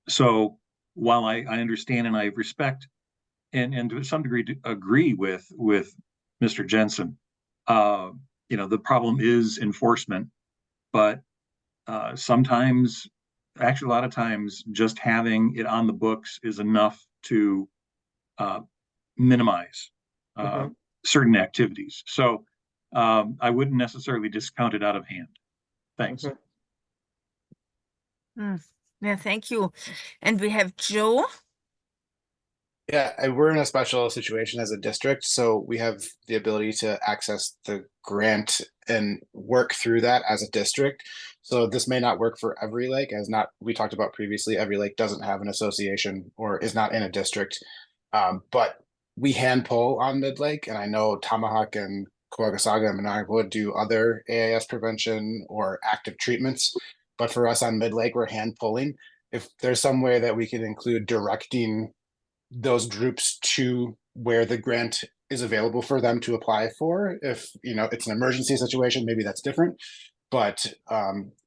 So while I understand and I respect and to some degree agree with Mr. Jensen, you know, the problem is enforcement, but sometimes, actually a lot of times, just having it on the books is enough to minimize certain activities. So I wouldn't necessarily discount it out of hand. Thanks. Yeah, thank you. And we have Joe. Yeah, we're in a special situation as a district, so we have the ability to access the grant and work through that as a district. So this may not work for every lake, as we talked about previously, every lake doesn't have an association or is not in a district. But we hand pull on Mid Lake, and I know Tomahawk and Quaggasaga and Monongahela do other AIS prevention or active treatments. But for us on Mid Lake, we're hand pulling. If there's some way that we can include directing those groups to where the grant is available for them to apply for, if you know it's an emergency situation, maybe that's different. But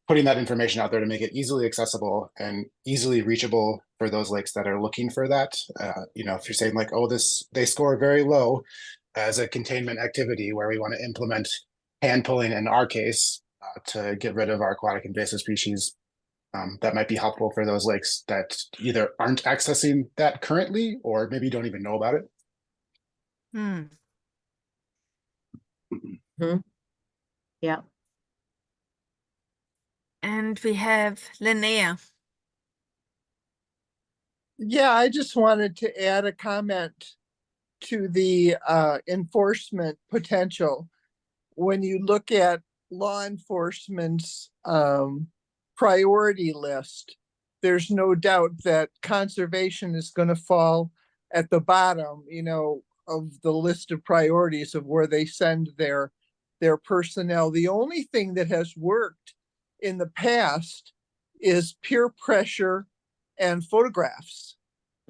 putting that information out there to make it easily accessible and easily reachable for those lakes that are looking for that. You know, if you're saying like, oh, they score very low as a containment activity where we want to implement hand pulling in our case to get rid of our aquatic invasive species, that might be helpful for those lakes that either aren't accessing that currently or maybe don't even know about it. Yeah. And we have Linnea. Yeah, I just wanted to add a comment to the enforcement potential. When you look at law enforcement's priority list, there's no doubt that conservation is going to fall at the bottom, you know, of the list of priorities of where they send their their personnel. The only thing that has worked in the past is peer pressure and photographs.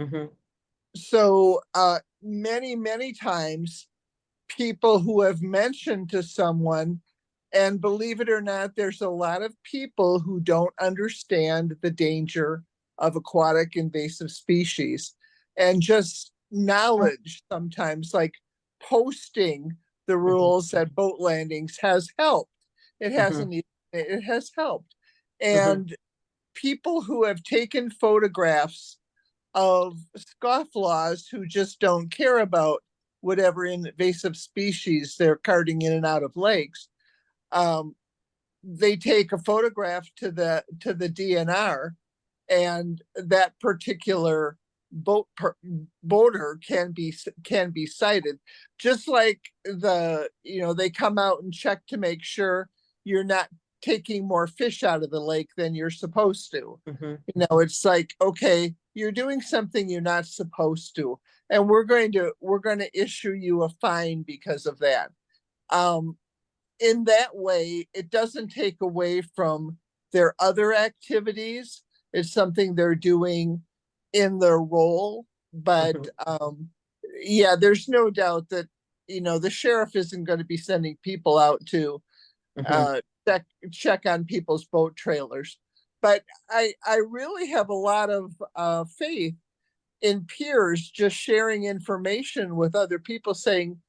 Mhm. So many times people who have mentioned to someone, and believe it or not, there's a lot of people who don't understand the danger of aquatic invasive species, and just knowledge sometimes, like posting the rules at boat landings, has helped. It hasn't, it has helped. And people who have taken photographs of scofflaws who just don't care about whatever invasive species they're carting in and out of lakes, they take a photograph to the DNR, and that particular boater can be cited. Just like they come out and check to make sure you're not taking more fish out of the lake than you're supposed to. It's like, okay, you're doing something you're not supposed to, and we're going to issue you a fine because of that. In that way, it doesn't take away from their other activities. It's something they're doing in their role. But yeah, there's no doubt that the sheriff isn't going to be sending people out to check on people's boat trailers. But I really have a lot of faith in peers just sharing information with other people, saying,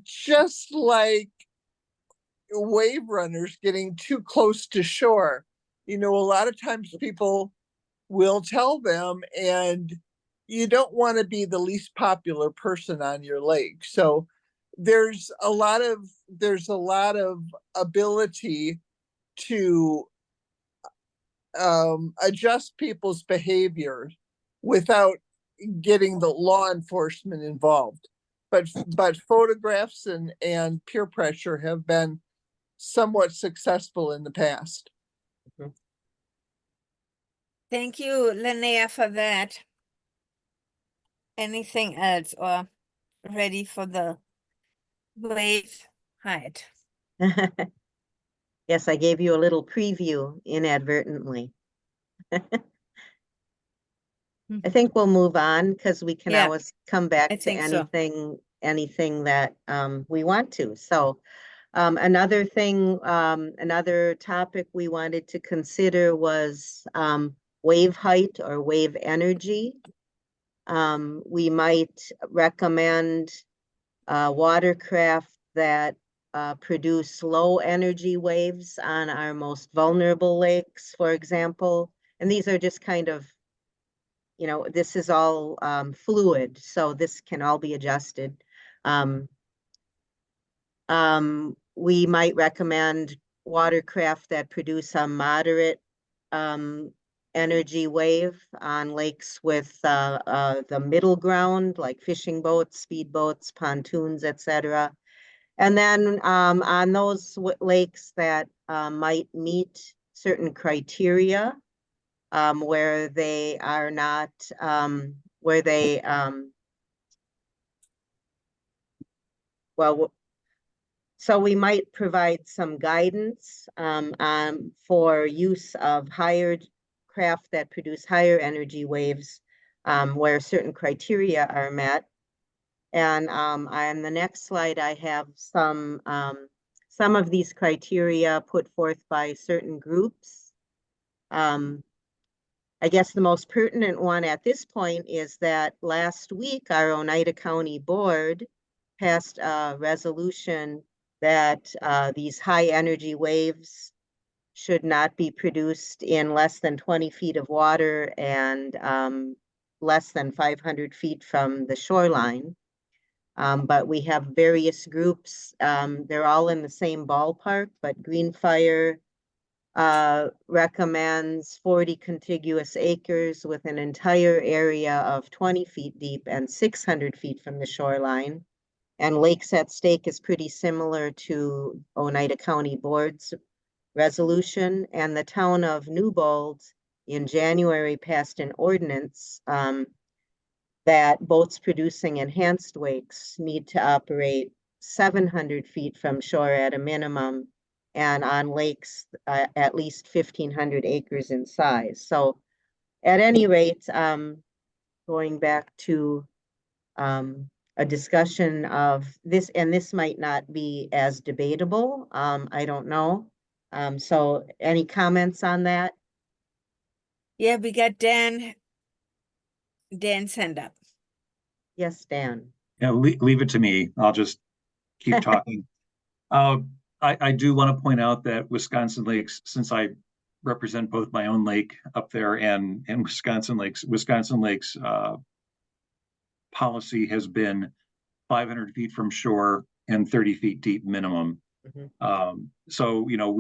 just like wave runners getting too close to shore, a lot of times people will tell them, and you don't want to be the least popular person on your lake. So there's a lot of ability to adjust people's behavior without getting the law enforcement involved. But photographs and peer pressure have been somewhat successful in the past. Thank you, Linnea, for that. Anything else, or ready for the wave height? Yes, I gave you a little preview inadvertently. I think we'll move on because we can Yeah, always come back I to think so. anything that we want to. So another thing, another topic we wanted to consider was wave height or wave energy. We might recommend watercraft that produce low energy waves on our most vulnerable lakes, for example. And these are just kind of, this is all fluid, so this can all be adjusted. We might recommend watercraft that produce a moderate energy wave on lakes with the middle ground, like fishing boats, speedboats, pontoons, etc. And then on those lakes that might meet certain criteria, where they are not, where they, so we might provide some guidance for use of hired craft that produce higher energy waves where certain criteria are met. And on the next slide, I have some of these criteria put forth by certain groups. I guess the most pertinent one at this point is that last week, our Oneida County Board passed a resolution that these high energy waves should not be produced in less than 20 feet of water and less than 500 feet from the shoreline. But we have various groups. They're all in the same ballpark, but Green Fire recommends 40 contiguous acres with an entire area of 20 feet deep and 600 feet from the shoreline. And Lakes at Stake is pretty similar to Oneida County Board's resolution. And the town of Newbold in January passed an ordinance that boats producing enhanced wakes need to operate 700 feet from shore at a minimum, and on lakes at least 1,500 acres in size. So at any rate, going back to a discussion of this, and this might not be as debatable, I don't know. So any comments on that? Yeah, we got Dan's hand up. Yes, Dan. Yeah, leave it to me. I'll just keep talking. I do want to point out that Wisconsin Lakes, since I represent both my own lake up there and Wisconsin Lakes policy has been 500 feet from shore and 30 feet deep minimum. So, you know,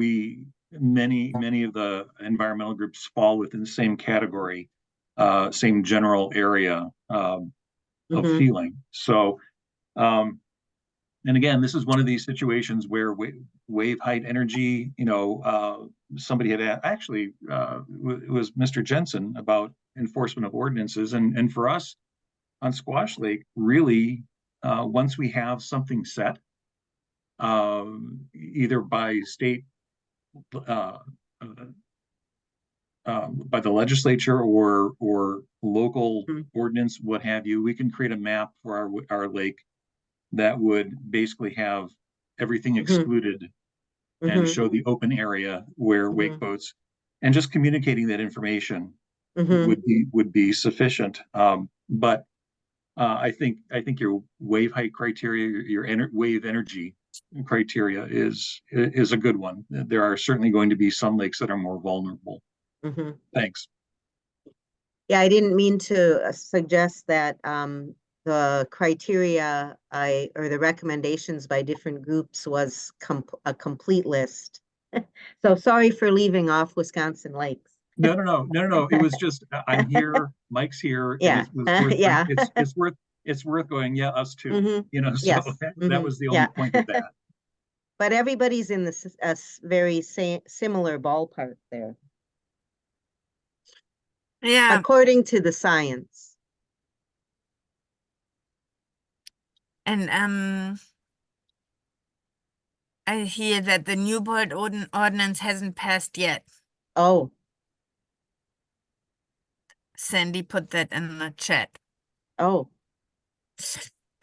many of the environmental groups fall within the same category, same general area of feeling. So, and again, this is one of these situations where wave height energy, you know, somebody had actually, it was Mr. Jensen about enforcement of ordinances. And for us on Squash Lake, really, once we have something set, either by state, by the legislature or local ordinance, what have you, we can create a map for our lake that would basically have everything excluded and show the open area where wake boats, and just communicating that information would be sufficient. But I think your wave height criteria, your wave energy criteria is a good one. There are certainly going to be some lakes that are more vulnerable. Thanks. Yeah, I didn't mean to suggest that the criteria or the recommendations by different groups was a complete list. So sorry for leaving off Wisconsin Lakes. No. It was just, I'm here, Mike's here. Yeah. It's worth going, yeah, us too. You know, so Yes. that was the only point of that. But everybody's in a very similar ballpark there. Yeah. According to the science. And I hear that the Newport ordinance hasn't passed yet. Oh. Sandy put that in the chat. Oh.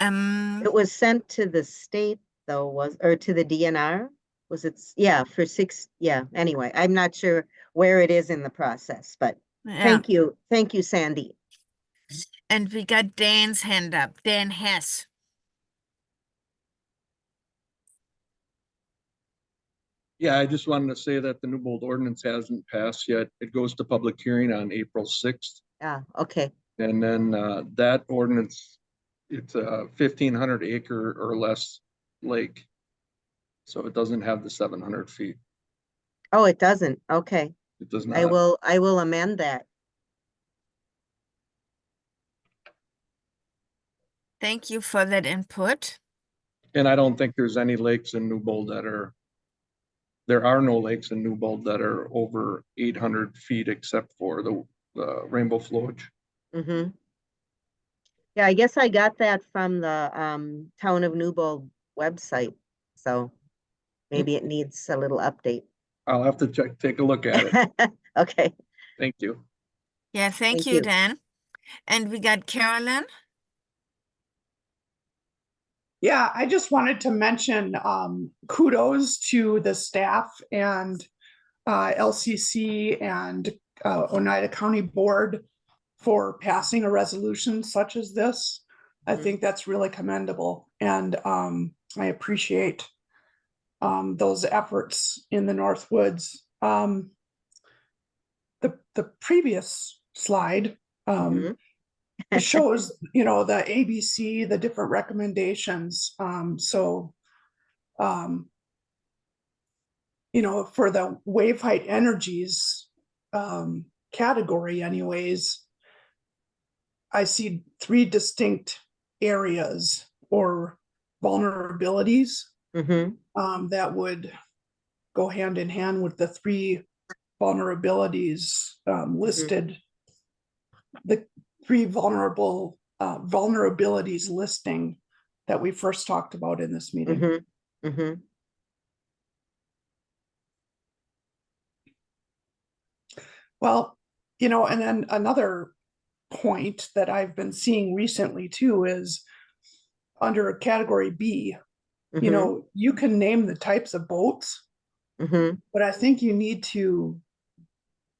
It was sent to the state though, or to the DNR? Was it? Yeah, anyway, I'm not sure where it is in the process, but thank you, Sandy. And we got Dan's hand up, Dan Hess. Yeah, I just wanted to say that the Newbold ordinance hasn't passed yet. It goes to public hearing on April 6th. Okay. And then that ordinance, it's a 1,500 acre or less lake. So it doesn't have the 700 feet. Oh, it doesn't. Okay. It does not. I will amend that. Thank you for that input. And I don't think there's any lakes in Newbold there are no lakes in Newbold that are over 800 feet except for the Rainbow Flowage. Yeah, I guess I got that from the Town of Newbold website. So maybe it needs a little update. I'll have to take a look at it. Okay. Thank you. Yeah, thank you, Dan. And we got Carolyn. Yeah, I just wanted to mention kudos to the staff and LCC and Oneida County Board for passing a resolution such as this. I think that's really commendable, and I appreciate those efforts in the Northwoods. The previous slide it shows, you know, the ABC, the different recommendations. You know, for the wave height energies category anyways, I see 3 distinct areas or vulnerabilities that would go hand in hand with the 3 vulnerabilities listed. The 3 vulnerabilities listing that we first talked about in this meeting. Mm-hmm. Mm-hmm. Well, you know, and then another point that I've been seeing recently too is under category B, you Mhm. know, you can name the types of boats, Mm-hmm. but I think you need to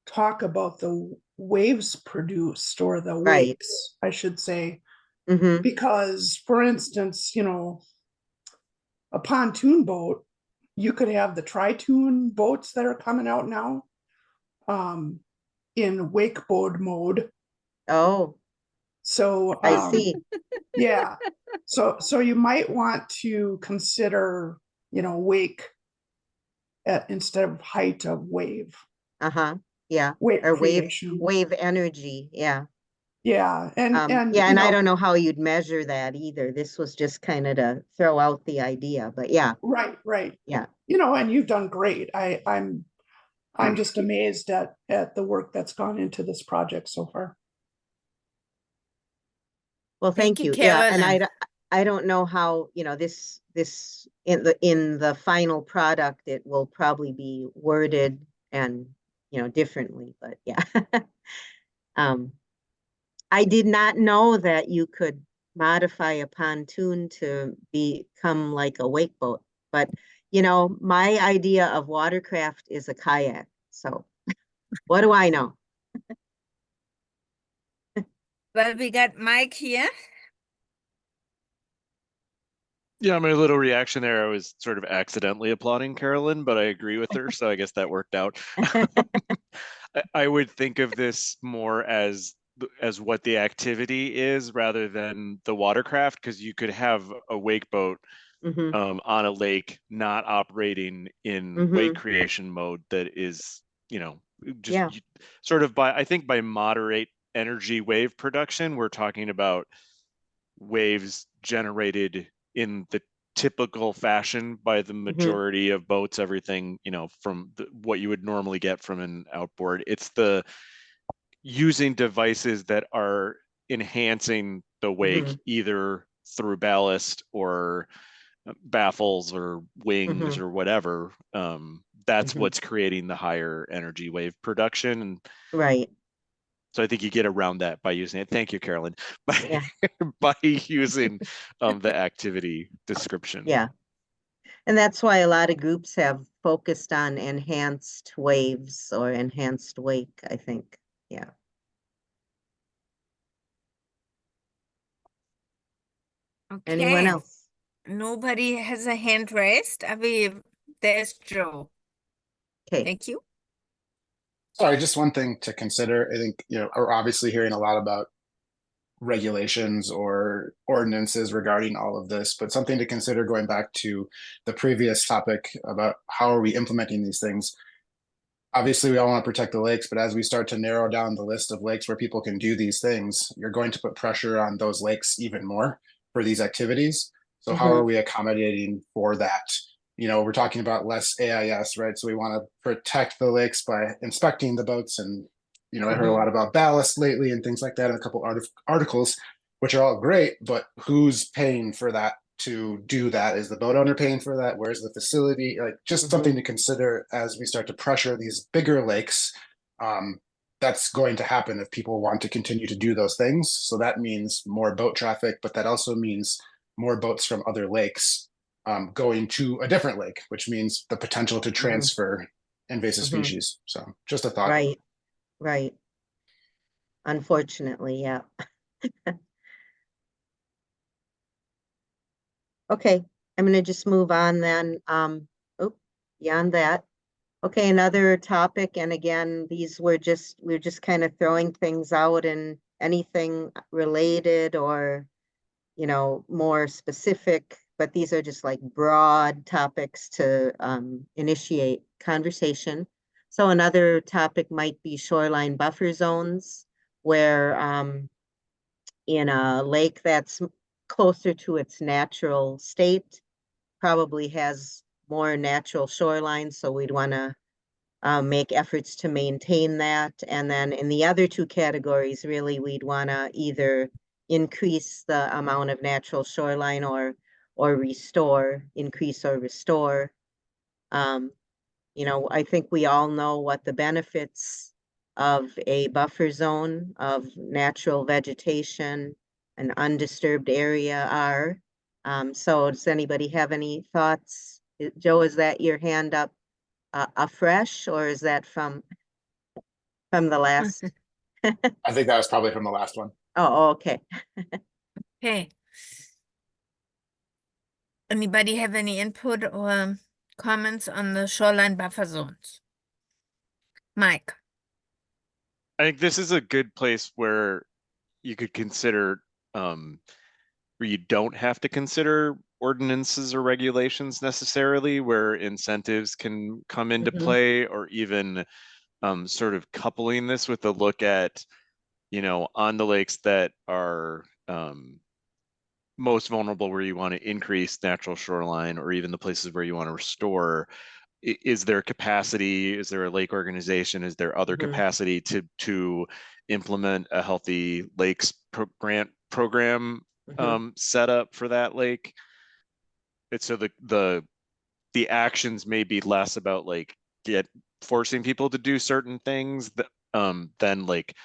talk about the waves produced or the Right. wakes, I should say, Mm-hmm. because for instance, you know, a pontoon boat, you could have the tri-tune boats that are coming out now, in wakeboard mode. Oh, So, I see. yeah, so you might want to consider, you know, wake instead of height of wave, Uh-huh. Yeah. wake Or wave creation. energy. Yeah. Yeah, and Yeah, you and I know, don't know how you'd measure that either. This was just kind of to throw out the idea, but yeah, right. yeah. You know, and you've done great. I'm just amazed at the work that's gone into this project so far. Well, Thank thank you, you. Yeah, and Carolyn. I don't know how, you know, this in the final product, it will probably be worded and, you know, differently, but yeah. I did not know that you could modify a pontoon to become like a wake boat, but you know, my idea of watercraft is a kayak. So what do I know? Well, we got Mike here. Yeah, my little reaction there, I was sort of accidentally applauding Carolyn, but I agree with her, so I guess that worked out. I would think of this more as what the activity is rather than the watercraft, because you could have a wake boat Mhm. On a lake not operating in wake creation mode that is, you know, just Yeah. sort of I think by moderate energy wave production, we're talking about waves generated in the typical fashion by the majority of boats, everything, you know, from what you would normally get from an outboard. It's the using devices that are enhancing the wake either through ballast or baffles or wings or whatever. That's what's creating the higher energy wave production. And Right. so I think you get around that by using it. Thank you, Carolyn. Yeah. By using the activity description. Yeah. And that's why a lot of groups have focused on enhanced waves or enhanced wake, I think. Yeah. Anyone Okay. else? Nobody has a hand raised. There's Joe. Okay. Thank you. Sorry, just one thing to consider. I think, you know, we're obviously hearing a lot about regulations or ordinances regarding all of this, but something to consider going back to the previous topic about how are we implementing these things. Obviously, we all want to protect the lakes, but as we start to narrow down the list of lakes where people can do these things, you're going to put pressure on those lakes even more for these activities. So how are we accommodating for that? You know, we're talking about less AIS, right? So we want to protect the lakes by inspecting the boats. And, you know, I heard a lot about ballast lately and things like that in a couple articles, which are all great, but who's paying for that to do that? Is the boat owner paying for that? Where's the facility? Like just something to consider as we start to pressure these bigger lakes. That's going to happen if people want to continue to do those things. So that means more boat traffic, but that also means more boats from other lakes going to a different lake, which means the potential to transfer invasive species. So just a thought. Right. Right. Unfortunately, yeah. Okay, I'm gonna just move on then. Beyond that. Okay, another topic, and again, we're just kind of throwing things out, and anything related or, you know, more specific, but these are just like broad topics to initiate conversation. So another topic might be shoreline buffer zones, where in a lake that's closer to its natural state, probably has more natural shoreline, so we'd want to make efforts to maintain that. And then in the other two categories, really, we'd want to either increase the amount of natural shoreline or restore, increase or restore. You know, I think we all know what the benefits of a buffer zone of natural vegetation, an undisturbed area are. So does anybody have any thoughts? Joe, is that your hand up afresh, or is that from the last? I think that was probably from the last one. Oh, okay. Okay. Anybody have any input or comments on the shoreline buffer zones? Mike? I think this is a good place where you could consider, where you don't have to consider ordinances or regulations necessarily, where incentives can come into Mhm. play, or even sort of coupling this with a look at, you know, on the lakes that are most vulnerable, where you want to increase natural shoreline, or even the places where you want to restore. Is there capacity? Is there a lake organization? Is there other Mhm. capacity to implement a healthy lakes grant program Mhm. set up for that lake? It's so the actions may be less about like forcing people to do certain things that, than like,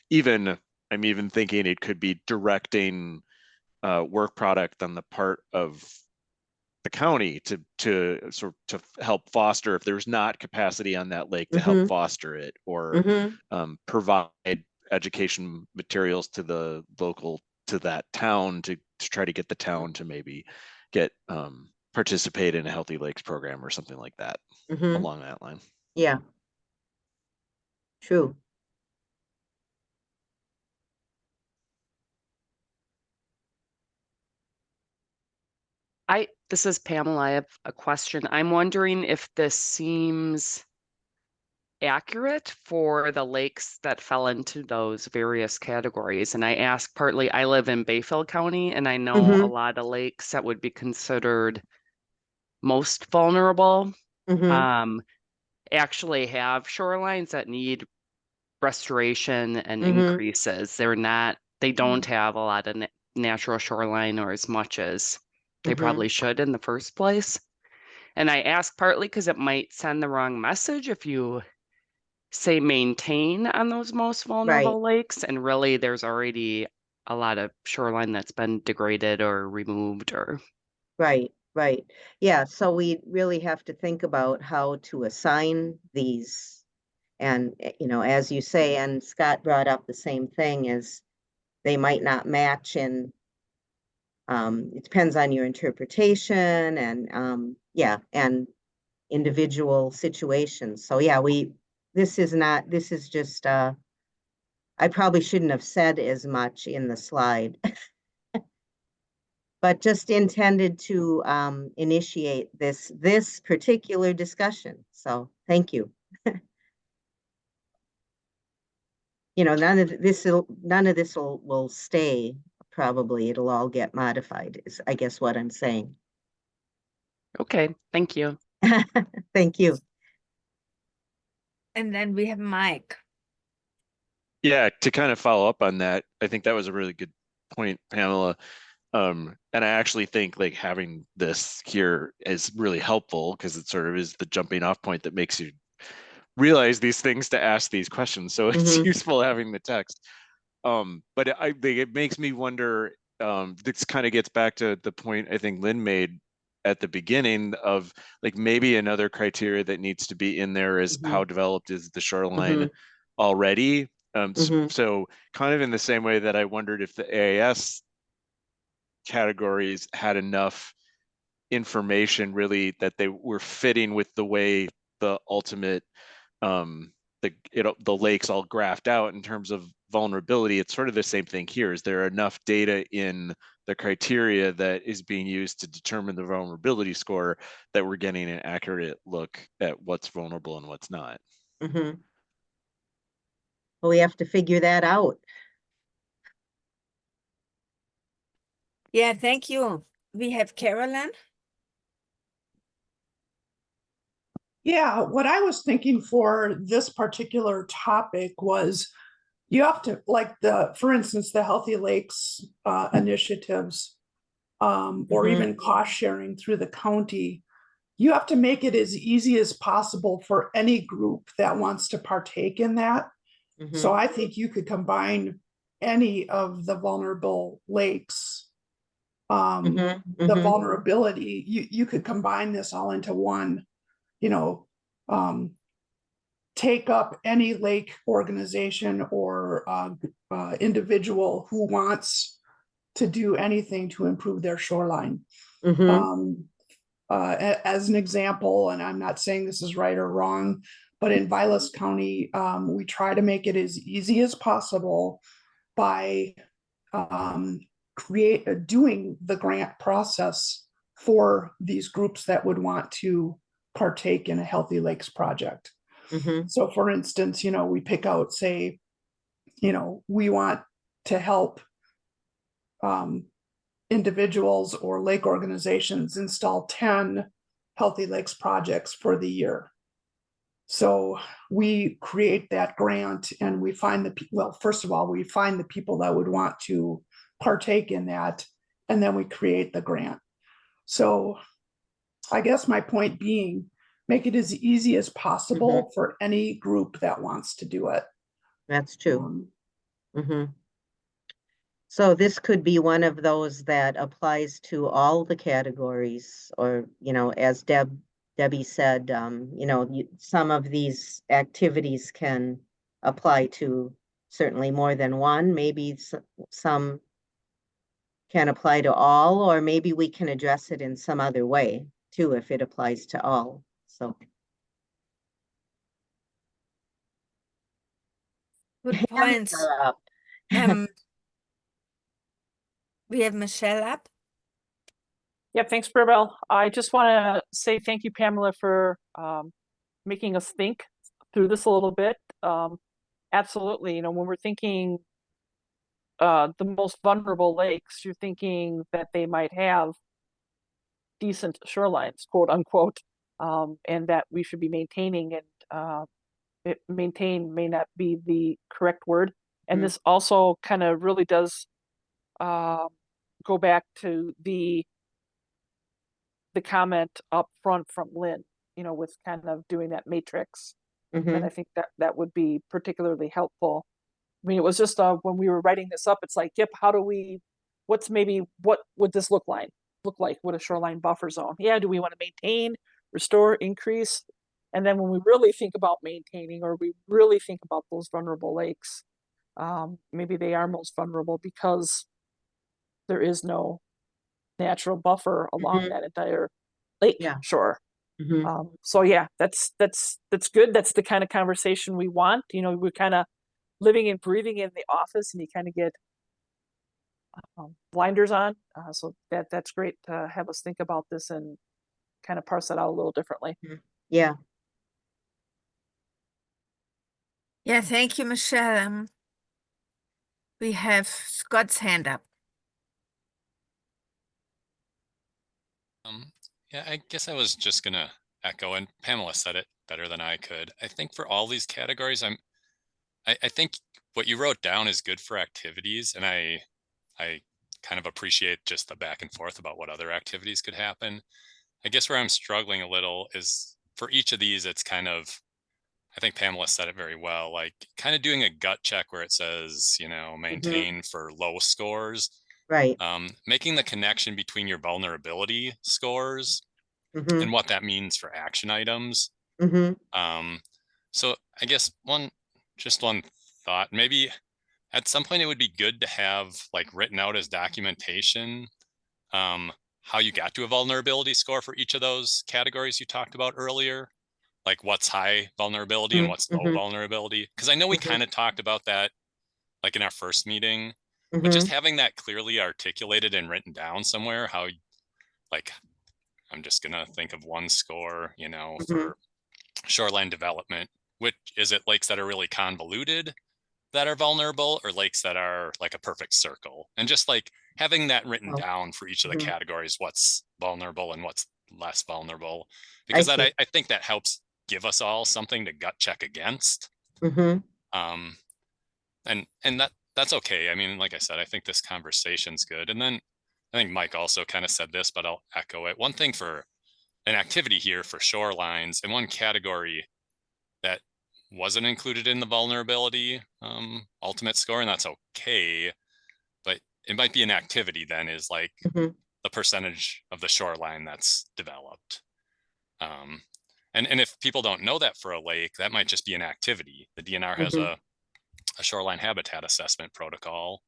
even I'm even thinking it could be directing work product on the part of the county to sort of to help foster, if there's not capacity on that lake, to help Mhm. foster it, or Mhm. provide education materials to the local, to that town, to try to get the town to maybe get participate in a healthy lakes program or something like that, Mhm. along that line. Yeah. True. This is Pamela. I have a question. I'm wondering if this seems accurate for the lakes that fell into those various categories. And I ask partly, I live in Bayfield County, and I know a Mhm. lot of lakes that would be considered most vulnerable Mhm. actually have shorelines that need restoration and Mhm. increases. They don't have a lot of natural shoreline, or as much as they probably Mhm. should in the first place. And I ask partly because it might send the wrong message if you say maintain on those most Right. vulnerable lakes, and really there's already a lot of shoreline that's been degraded or removed, or Right. Right. Yeah. So we really have to think about how to assign these. And, you know, as you say, and Scott brought up the same thing, is they might not match in, it depends on your interpretation and, yeah, and individual situations. So yeah, this is just, I probably shouldn't have said as much in the slide, but just intended to, initiate this particular discussion. So thank you. You know, none of this will stay, probably. It'll all get modified, is I guess what I'm saying. okay, thank you. Thank you. And then we have Mike. Yeah, to kind of follow up on that, I think that was a really good point, Pamela. And I actually think like having this here is really helpful, because it sort of is the jumping off point that makes you realize these things to ask these questions. So it's Mhm. useful having the text. But I think it makes me wonder, this kind of gets back to the point I think Lynn made at the beginning of like, maybe another criteria that needs to be in there is how Mhm. developed is the shoreline Mhm. already. Mhm. So kind of in the same way that I wondered if the AIS categories had enough information really that they were fitting with the way the ultimate the lakes all graphed out in terms of vulnerability. It's sort of the same thing here. Is there enough data in the criteria that is being used to determine the vulnerability score that we're getting an accurate look at what's vulnerable and what's not? Mhm. Well, we have to figure that out. Yeah, thank you. We have Carolyn. Yeah, what I was thinking for this particular topic was you have to, like for instance, the Healthy Lakes initiatives, or Mhm. even cost sharing through the county, you have to make it as easy as possible for any group that wants to partake in that. So Mhm. I think you could combine any of the vulnerable lakes. Mhm. The Mhm. vulnerability, you could combine this all into one, you know, take up any lake organization or individual who wants to do anything to improve their shoreline. Mhm. As an example, and I'm not saying this is right or wrong, but in Vilas County, we try to make it as easy as possible by doing the grant process for these groups that would want to partake in a Healthy Lakes project. Mhm. So for instance, we pick out, say, we want to help individuals or lake organizations install 10 Healthy Lakes projects for the year. So we create that grant and we find first of all, we find the people that would want to partake in that, and then we create the grant. So I guess my point being, make it as easy as possible for any group that wants to do it. That's true. So this could be one of those that applies to all the categories, or, as Debbie said, some of these activities can apply to certainly more than one. Maybe some can apply to all, or maybe we can address it in some other way too, if it applies to all. So. Good Hands points. are up. We have Michelle up. Yeah, thanks, Berbel. I just want to say thank you, Pamela, for making us think through this a little bit. Absolutely, when we're thinking the most vulnerable lakes, you're thinking that they might have decent shorelines, quote unquote, and that we should be maintaining. And maintain may not be the correct word. And this also kind of really does go back to the comment up front from Lynn, with kind of doing that matrix. And I think that would be particularly helpful. I mean, it was just when we were writing this up, it's like, yep, what would this look like with a shoreline buffer zone? Yeah, do we want to maintain, restore, increase? And then when we really think about maintaining, or we really think about those vulnerable lakes, maybe they are most vulnerable because there is no natural buffer along that entire lake shore. So yeah, that's good. That's the kind of conversation we want. We're kind of living and breathing in the office, and you kind of get blinders on. So that's great to have us think about this and kind of parse it out a little differently. Yeah. Yeah, thank you, Michelle. We have Scott's hand up. Yeah, I guess I was just gonna echo, and Pamela said it better than I could. I think for all these categories, I think what you wrote down is good for activities, and I kind of appreciate just the back and forth about what other activities could happen. I guess where I'm struggling a little is for each of these, it's kind of, I think Pamela said it very well, like kind of doing a gut check where it says, maintain for low scores. Right. Making the connection between your vulnerability scores and what that means for action items. So I guess one thought, maybe at some point it would be good to have like written out as documentation how you got to a vulnerability score for each of those categories you talked about earlier, like what's high vulnerability and what's low vulnerability. Because I know we kind of talked about that like in our first meeting, but just having that clearly articulated and written down somewhere, how, like, I'm just gonna think of one score, for shoreline development. Which is it, lakes that are really convoluted that are vulnerable, or lakes that are like a perfect circle? And just like having that written down for each of the categories, what's vulnerable and what's less vulnerable, because I think that helps give us all something to gut check against. and that's okay. I mean, like I said, I think this conversation's good. And then I think Mike also kind of said this, but I'll echo it. One thing for an activity here for shorelines, and one category that wasn't included in the vulnerability ultimate score, and that's okay, but it might be an activity then, is like Mhm. the percentage of the shoreline that's developed. And if people don't know that for a lake, that might just be an activity. The DNR has Mhm. a shoreline habitat assessment protocol,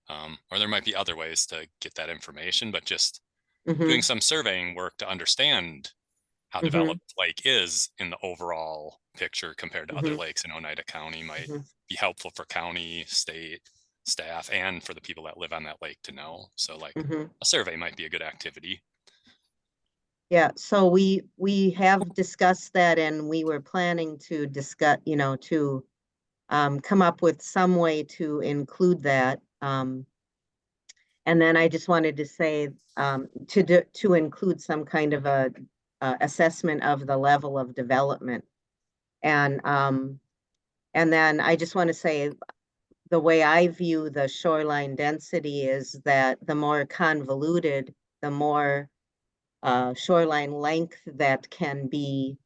or there might be other ways to get that information, but just doing Mhm. some surveying work to understand how Mhm. developed lake is in the overall picture compared to other Mhm. lakes in Oneida County might Mhm. be helpful for county, state, staff, and for the people that live on that lake to know. So like Mhm. a survey might be a good activity. Yeah, so we have discussed that, and we were planning to discuss, to come up with some way to include that. And then I just wanted to say to include some kind of a assessment of the level of development. And then I just want to say the way I view the shoreline density is that the more convoluted, the more shoreline length that can be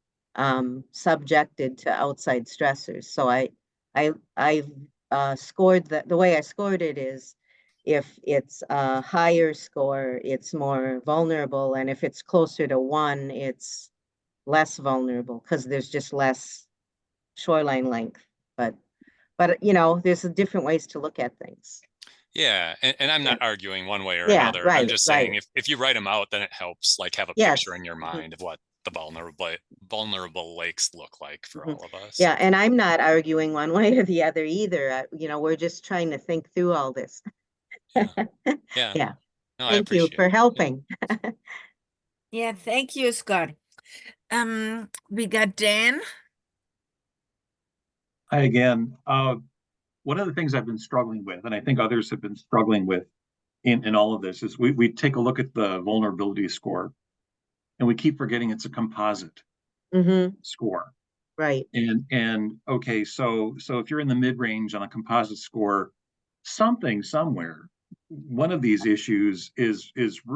subjected to outside stressors. So I scored the way I scored it is, if it's a higher score, it's more vulnerable, and if it's closer to 1, it's less vulnerable because there's just less shoreline length. But there's different ways to look at things. Yeah, and I'm not arguing one way or Yeah, another. I'm right, just saying right. if you write them out, then it helps like have a Yes. picture in your Mhm. mind of what the vulnerable lakes look like for Mhm. all of us. Yeah, and I'm not arguing one way or the other either. We're just trying to think through all this. Yeah. Yeah. No, I Thank you appreciate for it. helping. Yeah, thank you, Scott. We got Dan. Hi again. One of the things I've been struggling with, and I think others have been struggling with in all of this, is we take a look at the vulnerability score, and we keep forgetting it's a composite score. Right. And okay, so if you're in the mid-range on a composite score, something somewhere, one of these issues is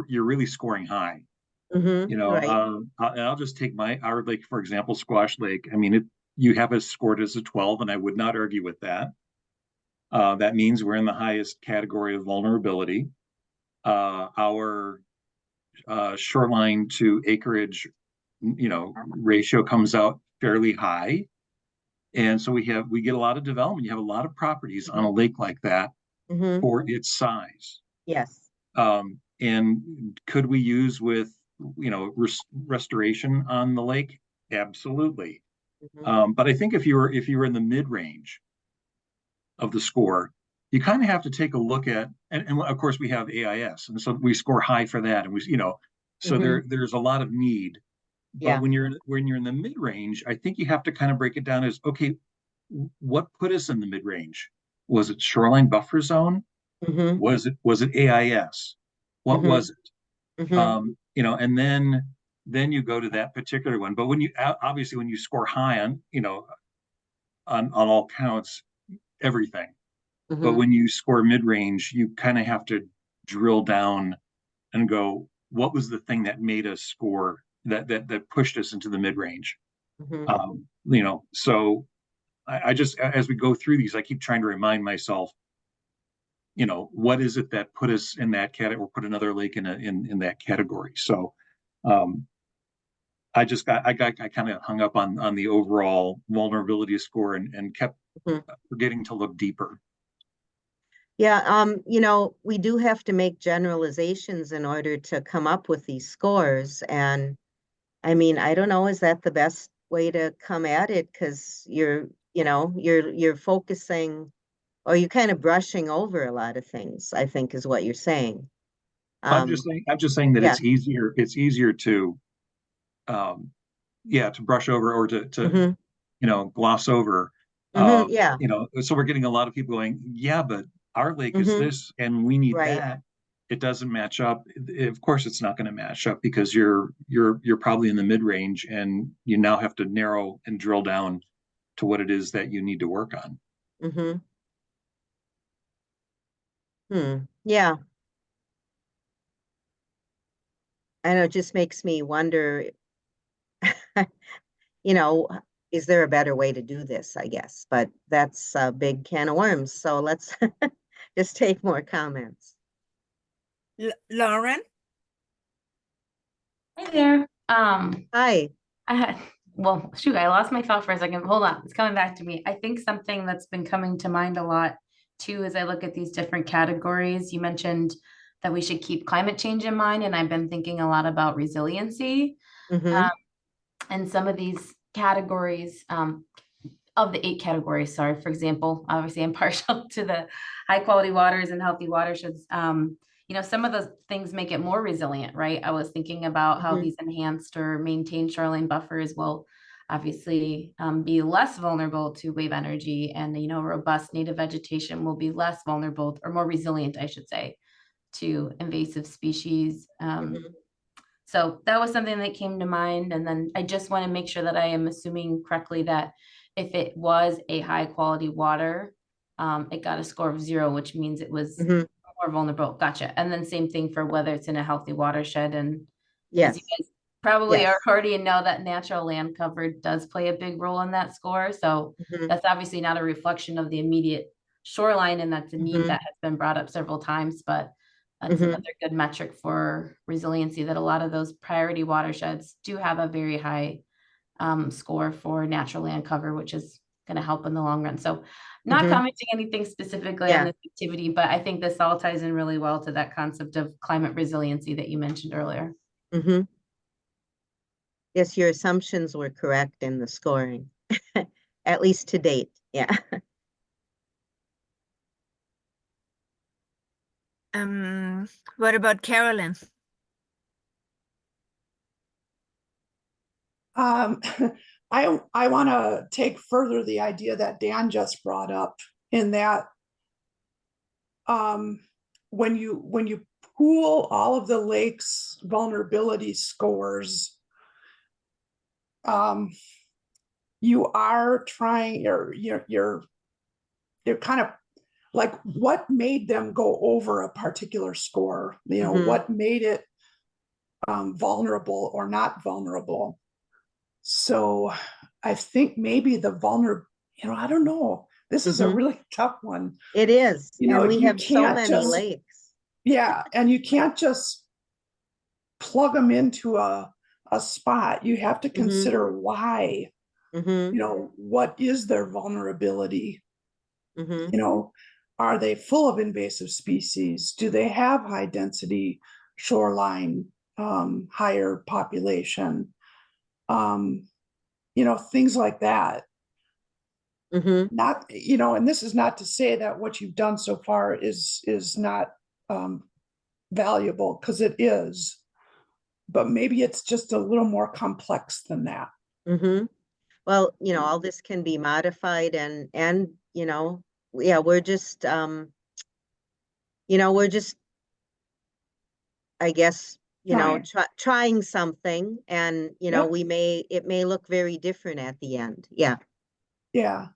you're really scoring high. Right. And I'll just take our lake, for example, Squash Lake. I mean, you have it scored as a 12, and I would not argue with that. That means we're in the highest category of vulnerability. Our shoreline to acreage, ratio comes out fairly high. And so we get a lot of development. You have a lot of properties on a lake like that for its size. Yes. And could we use with, restoration on the lake? Absolutely. But I think if you were in the mid-range of the score, you kind of have to take a look at, and of course we have AIS, and so we score high for that, and so there's a lot of need. But Yeah. when you're in the mid-range, I think you have to kind of break it down as, okay, what put us in the mid-range? Was it shoreline buffer zone? Was it AIS? What was it? And then you go to that particular one. But when you score high on, on all counts, everything. But when you score mid-range, you kind of have to drill down and go, what was the thing that made us score that pushed us into the mid-range? So I just, as we go through these, I keep trying to remind myself, what is it that put us in that category, or put another lake in that category? So I kind of hung up on the overall vulnerability score and kept forgetting to look deeper. Yeah, we do have to make generalizations in order to come up with these scores. And I mean, I don't know, is that the best way to come at it? Because you're focusing, or you're kind of brushing over a lot of things, I think is what you're saying. I'm just saying that yeah. it's easier to to brush over, or to gloss over. Yeah. So we're getting a lot of people going, yeah, but our lake is this and we need Right. that. It doesn't match up. Of course it's not going to match up, because you're probably in the mid-range, and you now have to narrow and drill down to what it is that you need to work on. Yeah. I know, it just makes me wonder, you know, is there a better way to do this, I guess, but that's a big can of worms. So let's just take more comments. Lauren? Hey there. Hi. Well, shoot, I lost my thought for a second. Hold on, it's coming back to me. I think something that's been coming to mind a lot too, as I look at these different categories, you mentioned that we should keep climate change in mind, and I've been thinking a lot about resiliency. Mhm. And some of these categories, of the 8 categories, sorry, for example, obviously I'm partial to the high quality waters and healthy watersheds. You know, some of those things make it more resilient, right? I was thinking about how Mhm. these enhanced or maintained shoreline buffers will obviously be less vulnerable to wave energy, and, you know, robust native vegetation will be less vulnerable or more resilient, I should say, to invasive species. So that was something that came to mind. And then I just want to make sure that I am assuming correctly that if it was a high quality water, it got a score of 0, which means it was Mhm. more vulnerable. Gotcha. And then same thing for whether it's in a healthy watershed. And as Yes. you guys probably Yes. are already know, that natural land cover does play a big role in that score. So Mhm. that's obviously not a reflection of the immediate shoreline, and that's a need Mhm. that has been brought up several times, but that's Mhm. another good metric for resiliency, that a lot of those priority watersheds do have a very high score for natural land cover, which is going to help in the long run. So not Mhm. commenting anything specifically on Yeah. this activity, but I think this all ties in really well to that concept of climate resiliency that you mentioned earlier. Mhm. Yes, your assumptions were correct in the scoring, at least to date. Yeah. What about Carolyn? I want to take further the idea that Dan just brought up, in that when you pool all of the lakes vulnerability scores, you are trying, you're kind of like, what made them go over a particular score? You know, Mhm. what made it vulnerable or not vulnerable? So I think maybe the I don't know. This is a Mhm. really tough one. It is. You know, And we you have so can't many just, lakes. yeah, and you can't just plug them into a spot. You have to Mhm. consider why, Mhm. you know, what is their vulnerability? Mhm. You know, are they full of invasive species? Do they have high density shoreline, higher population? You know, things like that. Mhm. Not, you know, and this is not to say that what you've done so far is not valuable, because it is, but maybe it's just a little more complex than that. Mhm. Well, you know, all this can be modified, and you know, yeah, we're just you know, we're just, I guess, you know, Trying. trying something, and you know, Yep. it may look very different at the end. Yeah. Yeah.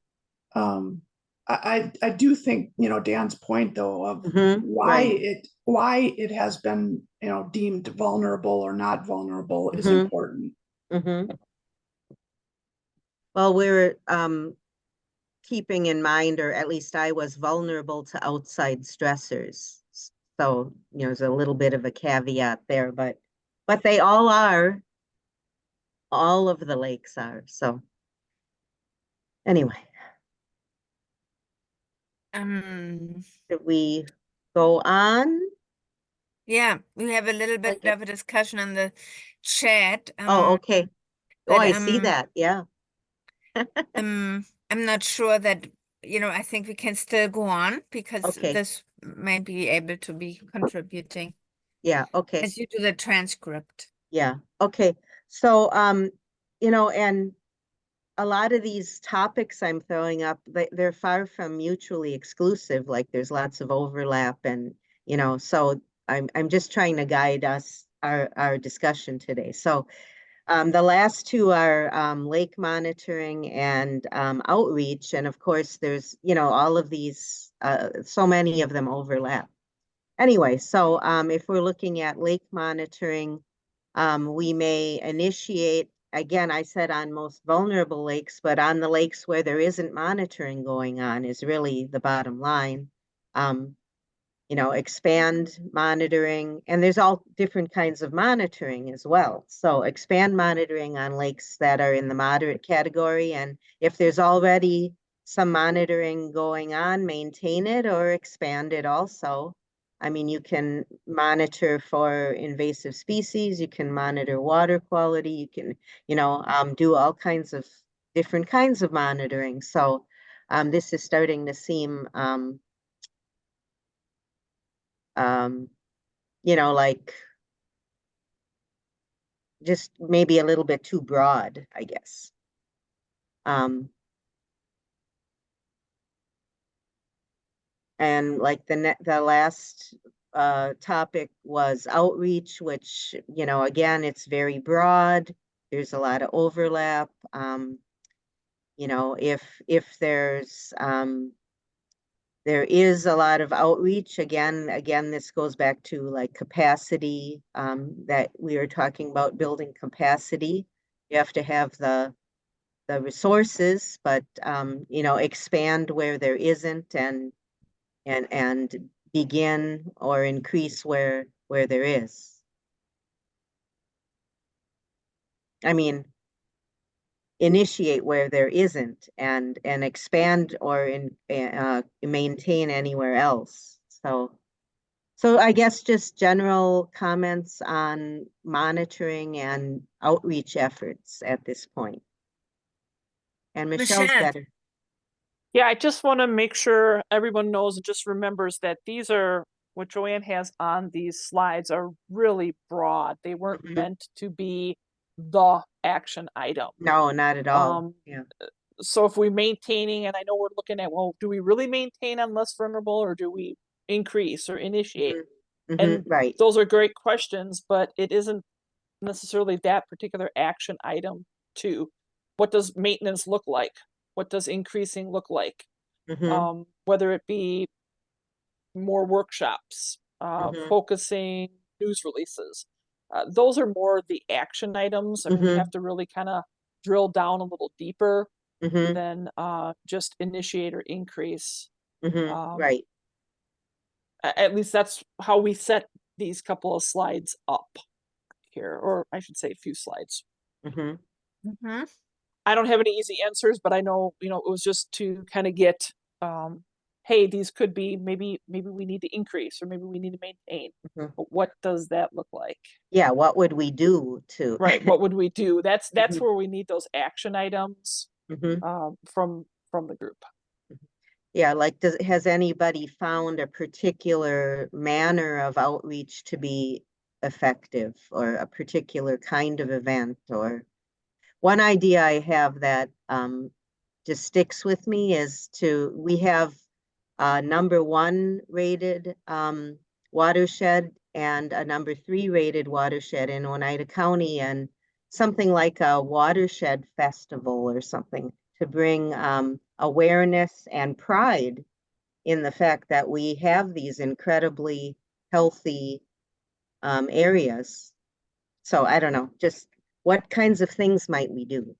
Um, I do think, you know, Dan's point though of Mhm. Right. why it has been, you know, deemed vulnerable or not vulnerable is Mhm. important. Mhm. Well, we're keeping in mind, or at least I was vulnerable to outside stressors. So, you know, there's a little bit of a caveat there, but they all are. All of the lakes are. So anyway, should we go on? Yeah, we have a little bit Okay. of a discussion on the chat. Oh, okay. Oh, But I see that. Yeah. I'm not sure that, you know, I think we can still go on because Okay. this might be able to be contributing Yeah. Okay. as you do the transcript. Yeah. Okay. So, you know, and a lot of these topics I'm throwing up, they're far from mutually exclusive. Like there's lots of overlap, and you know, so I'm just trying to guide us, our discussion today. So the last two are lake monitoring and outreach, and of course there's, you know, all of these, so many of them overlap. anyway, so if we're looking at lake monitoring, we may initiate, again, I said on most vulnerable lakes, but on the lakes where there isn't monitoring going on is really the bottom line. You know, expand monitoring, and there's all different kinds of monitoring as well. So expand monitoring on lakes that are in the moderate category, and if there's already some monitoring going on, maintain it or expand it also. I mean, you can monitor for invasive species, you can monitor water quality, you can, you know, do all kinds of different kinds of monitoring. So this is starting to seem you know, like just maybe a little bit too broad, I guess. And like the last topic was outreach, which, you know, again, it's very broad. There's a lot of overlap. You know, if there is a lot of outreach. Again, this goes back to like capacity, that we were talking about building capacity. You have to have the resources, but you know, expand where there isn't, and begin or increase where there is. I mean, initiate where there isn't, and expand or maintain anywhere else. So I guess just general comments on monitoring and outreach efforts at this point. And Michelle's Michelle. better. Yeah, I just want to make sure everyone knows and just remembers that these are what Joanne has on these slides are really broad. They weren't meant to be the action item. No, not at all. Yeah. So if we're maintaining, and I know we're looking at, well, do we really maintain on less vulnerable, or do we increase or initiate? And right. Those are great questions, but it isn't necessarily that particular action item too. What does maintenance look like? What does increasing look like? Whether it be more workshops, focusing news releases. Those are more the action items. I mean, we have to really kind of drill down a little deeper than just initiate or increase. Right. At least that's how we set these couple of slides up here, or I should say a few slides. I don't have any easy answers, but I know, you know, it was just to kind of get, hey, these could be, maybe we need to increase, or maybe we need to maintain. But what does that look like? Yeah, what would we do to? Right, what would we do? That's where we need those action items from the group. Yeah, like has anybody found a particular manner of outreach to be effective, or a particular kind of event? Or one idea I have that just sticks with me is we have number 1 rated watershed and a number 3 rated watershed in Oneida County, and something like a watershed festival or something to bring awareness and pride in the fact that we have these incredibly healthy areas. So I don't know, just what kinds of things might we do?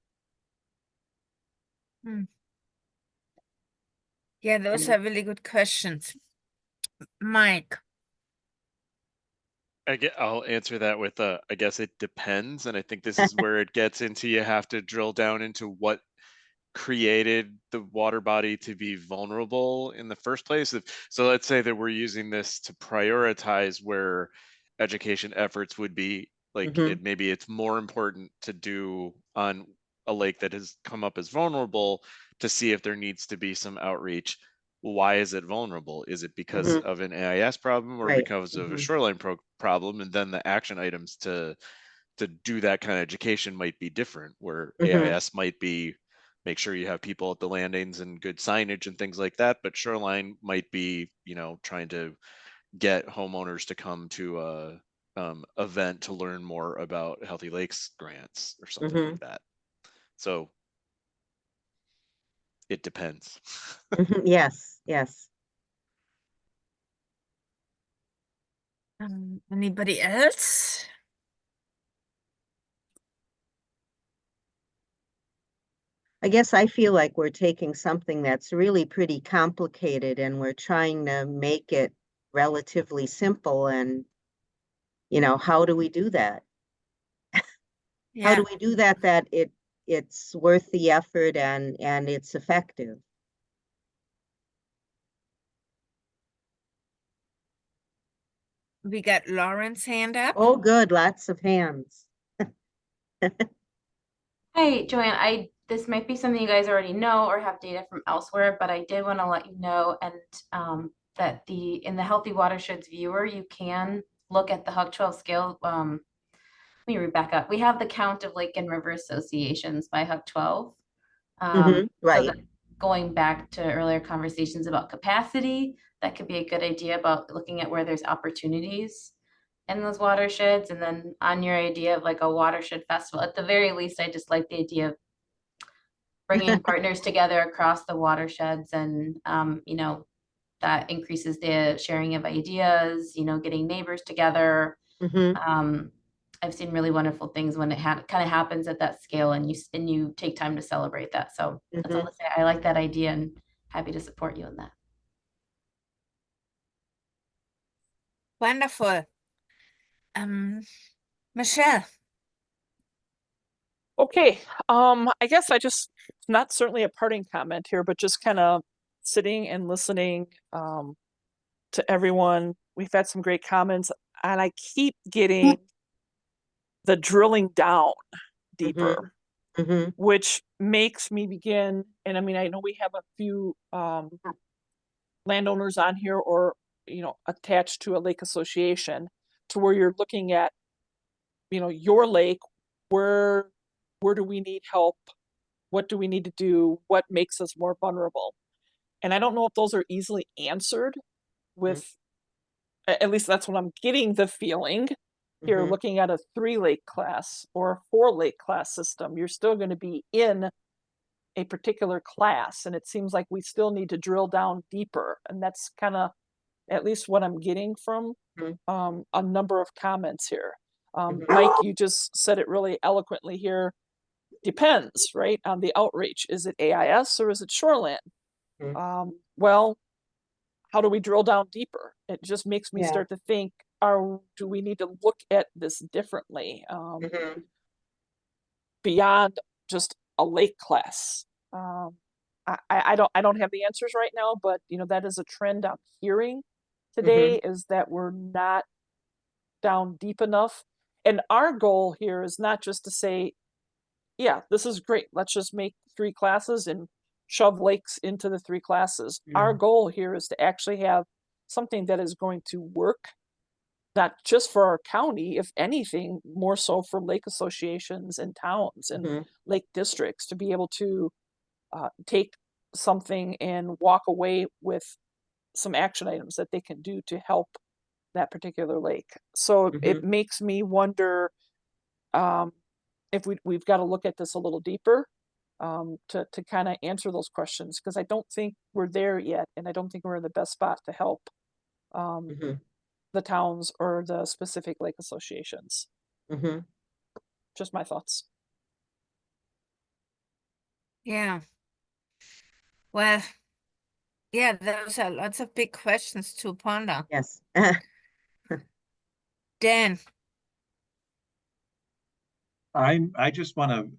Yeah, those are really good questions. Mike. I'll answer that with I guess it depends. And I think this is where it gets into, you have to drill down into what created the water body to be vulnerable in the first place. So let's say that we're using this to prioritize where education efforts would be, like maybe it's more important to do on a lake that has come up as vulnerable to see if there needs to be some outreach. Why is it vulnerable? Is it because of an AIS problem, or because of a shoreline problem? And then the action items to do that kind of education might be different, where AIS might be make sure you have people at the landings and good signage and things like that, but shoreline might be, you know, trying to get homeowners to come to a event to learn more about Healthy Lakes grants or something like that. So it depends. Yes. Anybody else? I guess I feel like we're taking something that's really pretty complicated and we're trying to make it relatively simple. And, how do we do that? How Yeah, do we do that, it's worth the effort and it's effective? we got Lauren's hand up. Oh, good, lots of hands. Hi, Joanne. This might be something you guys already know or have data from elsewhere, but I did want to let you know that in the Healthy Watersheds viewer, you can look at the Hug 12 scale. Let me read back up. We have the count of lake and river associations by Hug 12. So right. that going back to earlier conversations about capacity, that could be a good idea about looking at where there's opportunities in those watersheds. And then on your idea of like a watershed festival, at the very least, I just like the idea of bringing partners together across the watersheds and, that increases the sharing of ideas, getting neighbors together. I've seen really wonderful things when it kind of happens at that scale and you take time to celebrate that. So that's all to say. I like that idea and happy to support you in that. Wonderful. Michelle. Okay, I guess not certainly a parting comment here, but just kind of sitting and listening to everyone. We've had some great comments, and I keep getting the drilling down deeper, which makes me begin, and I mean, I know we have a few landowners on here or, attached to a lake association to where you're looking at, your lake, where do we need help? What do we need to do? What makes us more vulnerable? And I don't know if those are easily answered with, at least that's what I'm getting the feeling here, looking at a 3-lake class or a 4-lake class system. You're still going to be in a particular class. And it seems like we still need to drill down deeper. And that's kind of at least what I'm getting from a number of comments here. Mike, you just said it really eloquently here. Depends, right, on the outreach. Is it AIS or is it shoreland? Well, how do we drill down deeper? It just makes me start to think, do we need to look at this differently beyond just a lake class? I don't have the answers right now, but that is a trend I'm hearing today, is that we're not down deep enough. And our goal here is not just to say, yeah, this is great, let's just make 3 classes and shove lakes into the 3 classes. Our goal here is to actually have something that is going to work, not just for our county, if anything, more so for lake associations and towns and lake districts, to be able to take something and walk away with some action items that they can do to help that particular lake. So it makes me wonder if we've got to look at this a little deeper to kind of answer those questions, because I don't think we're there yet, and I don't think we're in the best spot to help the towns or the specific lake associations. Just my thoughts. Yeah. Well, yeah, those are lots of big questions to ponder. Yes. Dan. I just want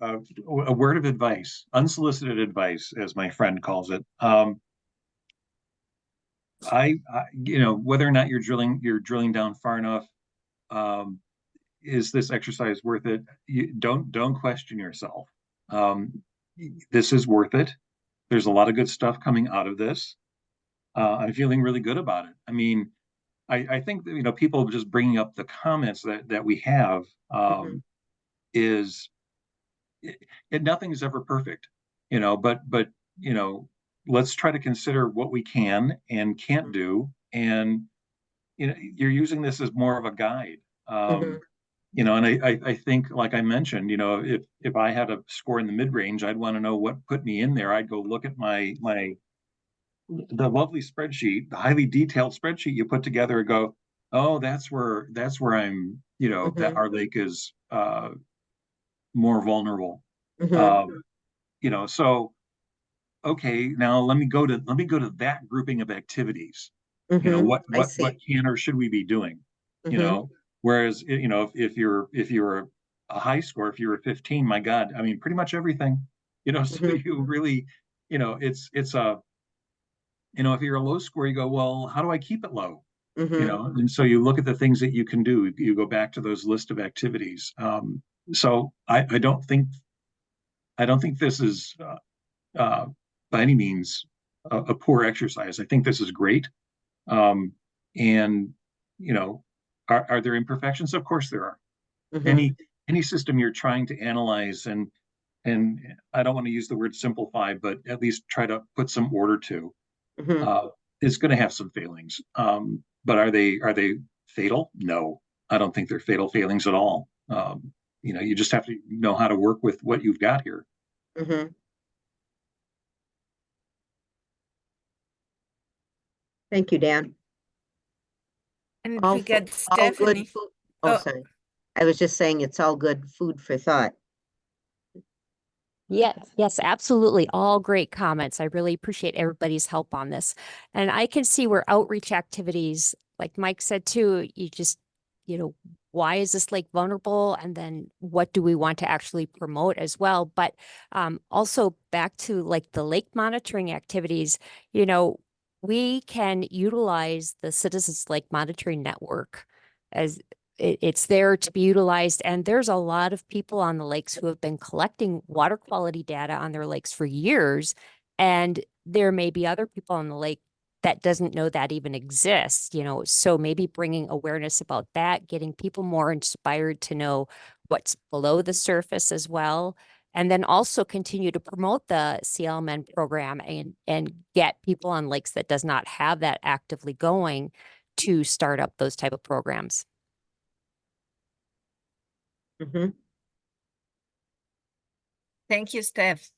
a word of advice, unsolicited advice, as my friend calls it. Whether or not you're drilling down far enough, is this exercise worth it? Don't question yourself. This is worth it. There's a lot of good stuff coming out of this. I'm feeling really good about it. I mean, I think that, people just bringing up the comments that we have is nothing is ever perfect, but let's try to consider what we can and can't do. And, you're using this as more of a guide. And I think, like I mentioned, if I had a score in the mid-range, I'd want to know what put me in there. I'd go look at the lovely spreadsheet, the highly detailed spreadsheet you put together, and go, oh, that's where I'm, that Mhm. our lake is more vulnerable. Mhm. So okay, now let me go to that grouping of activities. Mhm. I What see. can or should we be doing? Mhm. Whereas if you're a high score, if you were 15, my God, I mean, pretty much everything. So Mhm. you really, it's a, if you're a low score, you go, well, how do I keep it low? Mhm. And so you look at the things that you can do. You go back to those list of activities. So I don't think this is by any means a poor exercise. I think this is great. Um, and are there imperfections? Of course there are. Mhm. Any system you're trying to analyze and I don't want to use the word simplify, but at least try to put some order to, Mhm. is going to have some failings. But are they fatal? No, I don't think they're fatal failings at all. You just have to know how to work with what you've got here. Mhm. Thank you, Dan. And All we get all good Stephanie. food. Oh, Oh, sorry. I was just saying it's all good food for thought. Yes, absolutely. All great comments. I really appreciate everybody's help on this. And I can see where outreach activities, like Mike said too, why is this lake vulnerable? And then what do we want to actually promote as well? But also back to like the lake monitoring activities, we can utilize the Citizens Lake Monitoring Network as it's there to be utilized. And there's a lot of people on the lakes who have been collecting water quality data on their lakes for years. And there may be other people on the lake that doesn't know that even exists, so maybe bringing awareness about that, getting people more inspired to know what's below the surface as well. And then also continue to promote the CLMN program and get people on lakes that does not have that actively going to start up those type of programs. Mhm. thank you, Steph.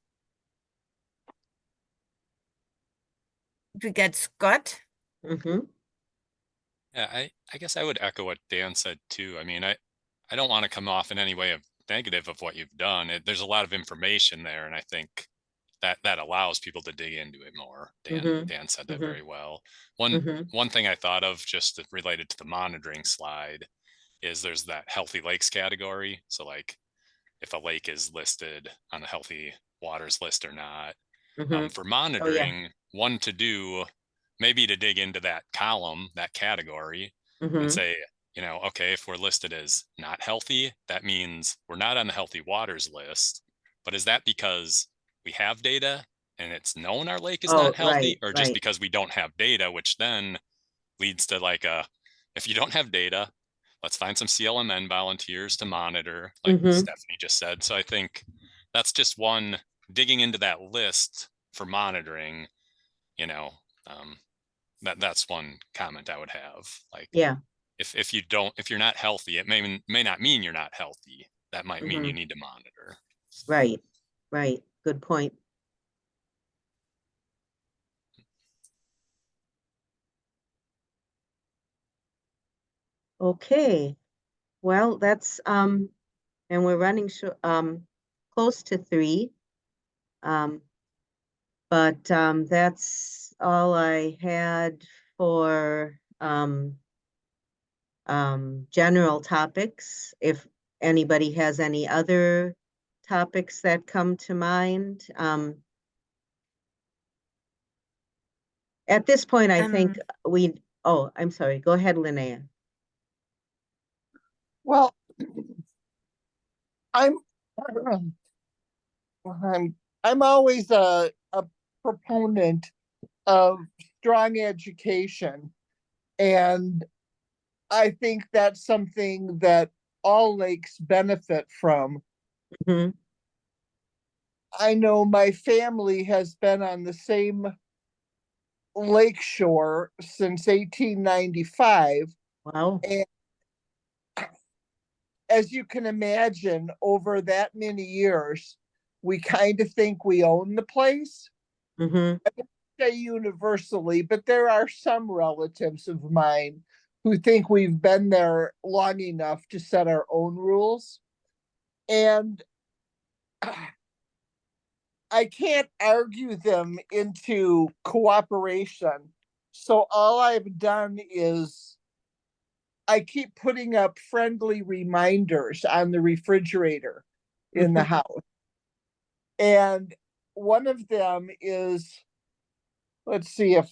We get Scott. Mhm. Yeah, I guess I would echo what Dan said too. I mean, I don't want to come off in any way of negative of what you've done. There's a lot of information there, and I think that allows people to dig into it more. Mhm. Dan said that Mhm. very well. One Mhm. one thing I thought of just related to the monitoring slide is there's that healthy lakes category. So like if a lake is listed on the healthy waters list or not. Mhm. For Oh yeah. monitoring, one to do maybe to dig into that column, that category, and Mhm. say, okay, if we're listed as not healthy, that means we're not on the healthy waters list. But is that because we have data and it's known our lake is Oh, not right, healthy, or just right. because we don't have data, which then leads to like if you don't have data, let's find some CLMN volunteers to monitor, like Mhm. Stephanie just said. So I think that's just one digging into that list for monitoring, you know, um, that's one comment I would have. Like Yeah. if you're not healthy, it may not mean you're not healthy. That might mean you Mhm. need to monitor. Right. Right. Good point. Okay. Well, that's and we're running close to 3. But that's all I had for general topics. If anybody has any other topics that come to mind. At this point, I think I'm sorry, go ahead, Linnea. Well, I'm I'm always a proponent of strong education, and I think that's something that all lakes benefit from. Mhm. I know my family has been on the same lake shore since 1895. Wow. And as you can imagine, over that many years, we kind of think we own the place. Mhm. I won't say universally, but there are some relatives of mine who think we've been there long enough to set our own rules. And I can't argue them into cooperation. So all I've done is I keep putting up friendly reminders on the refrigerator in the house. And one of them is, let's see if,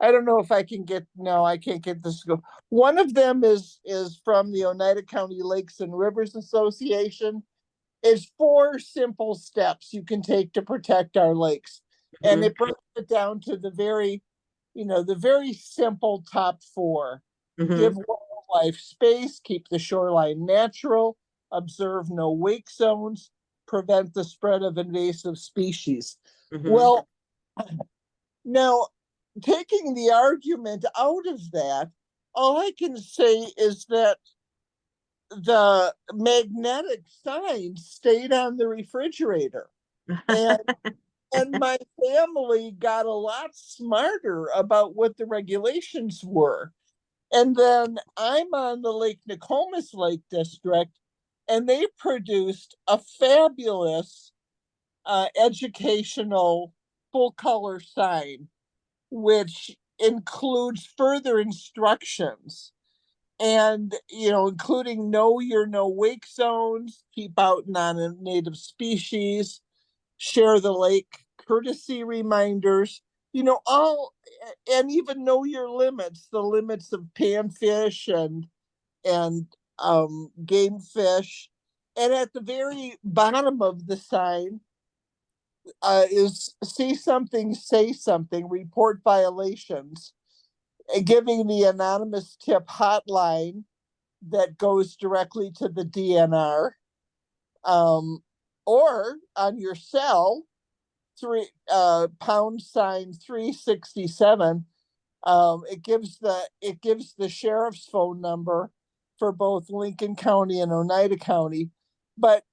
I don't know if I can get, no, I can't get this to go. One of them is from the Oneida County Lakes and Rivers Association. It's 4 simple steps you can take to protect our lakes. And it breaks it down to the very, the very simple top 4. Give wildlife space, keep the shoreline natural, observe no wake zones, prevent the spread of invasive species. Well, now taking the argument out of that, all I can say is that the magnetic sign stayed on the refrigerator. And my family got a lot smarter about what the regulations were. And then I'm on the Lake Nokomis Lake District, and they produced a fabulous educational full color sign, which includes further instructions. And, including know your no wake zones, keep out non-native species, share the lake courtesy reminders, all, and even know your limits, the limits of panfish and game fish. And at the very bottom of the sign is see something, say something, report violations, giving the anonymous tip hotline that goes directly to the DNR, or on your cell, #367. It gives the sheriff's phone number for both Lincoln County and Oneida County. But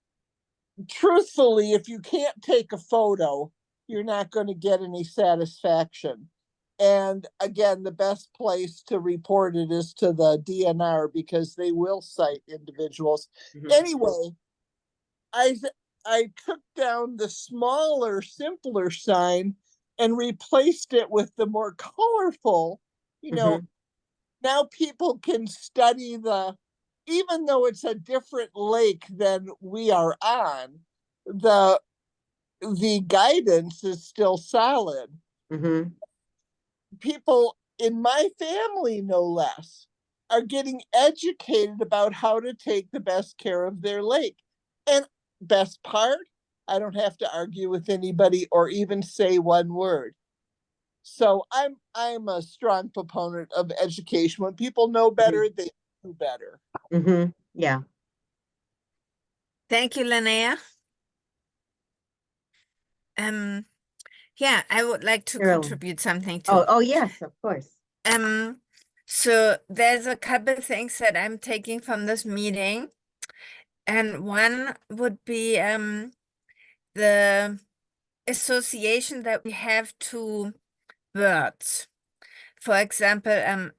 truthfully, if you can't take a photo, you're not going to get any satisfaction. And again, the best place to report it is to the DNR, because they will cite individuals. Anyway, I took down the smaller, simpler sign and replaced it with the more colorful, now people can study even though it's a different lake than we are on, the guidance is still solid. People in my family, no less, are getting educated about how to take the best care of their lake. And best part, I don't have to argue with anybody or even say one word. So I'm a strong proponent of education. When people know better, they do better. Yeah. Thank you, Linnea. Yeah, I would like to contribute something too. Oh, yes, of course. So there's a couple of things that I'm taking from this meeting. And one would be the association that we have to words. For example, a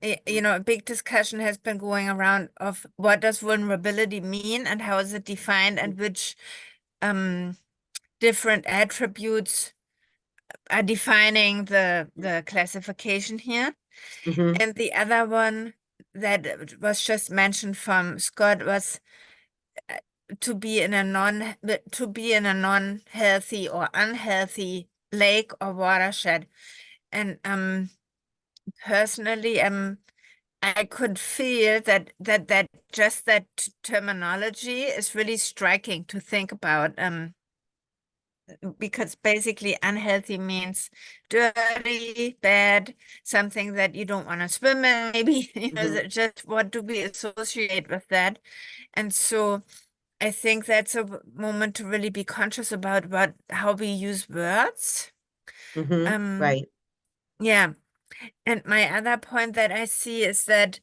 big discussion has been going around of what does vulnerability mean and how is it defined, and which different attributes are defining the classification here. And the other one that was just mentioned from Scott was to be in a non-healthy or unhealthy lake or watershed. And personally, I could feel that just that terminology is really striking to think about, because basically unhealthy means dirty, bad, something that you don't want to swim in, maybe, just what do we associate with that? And so I think that's a moment to really be conscious about how we use words. Right. Yeah. And my other point that I see is that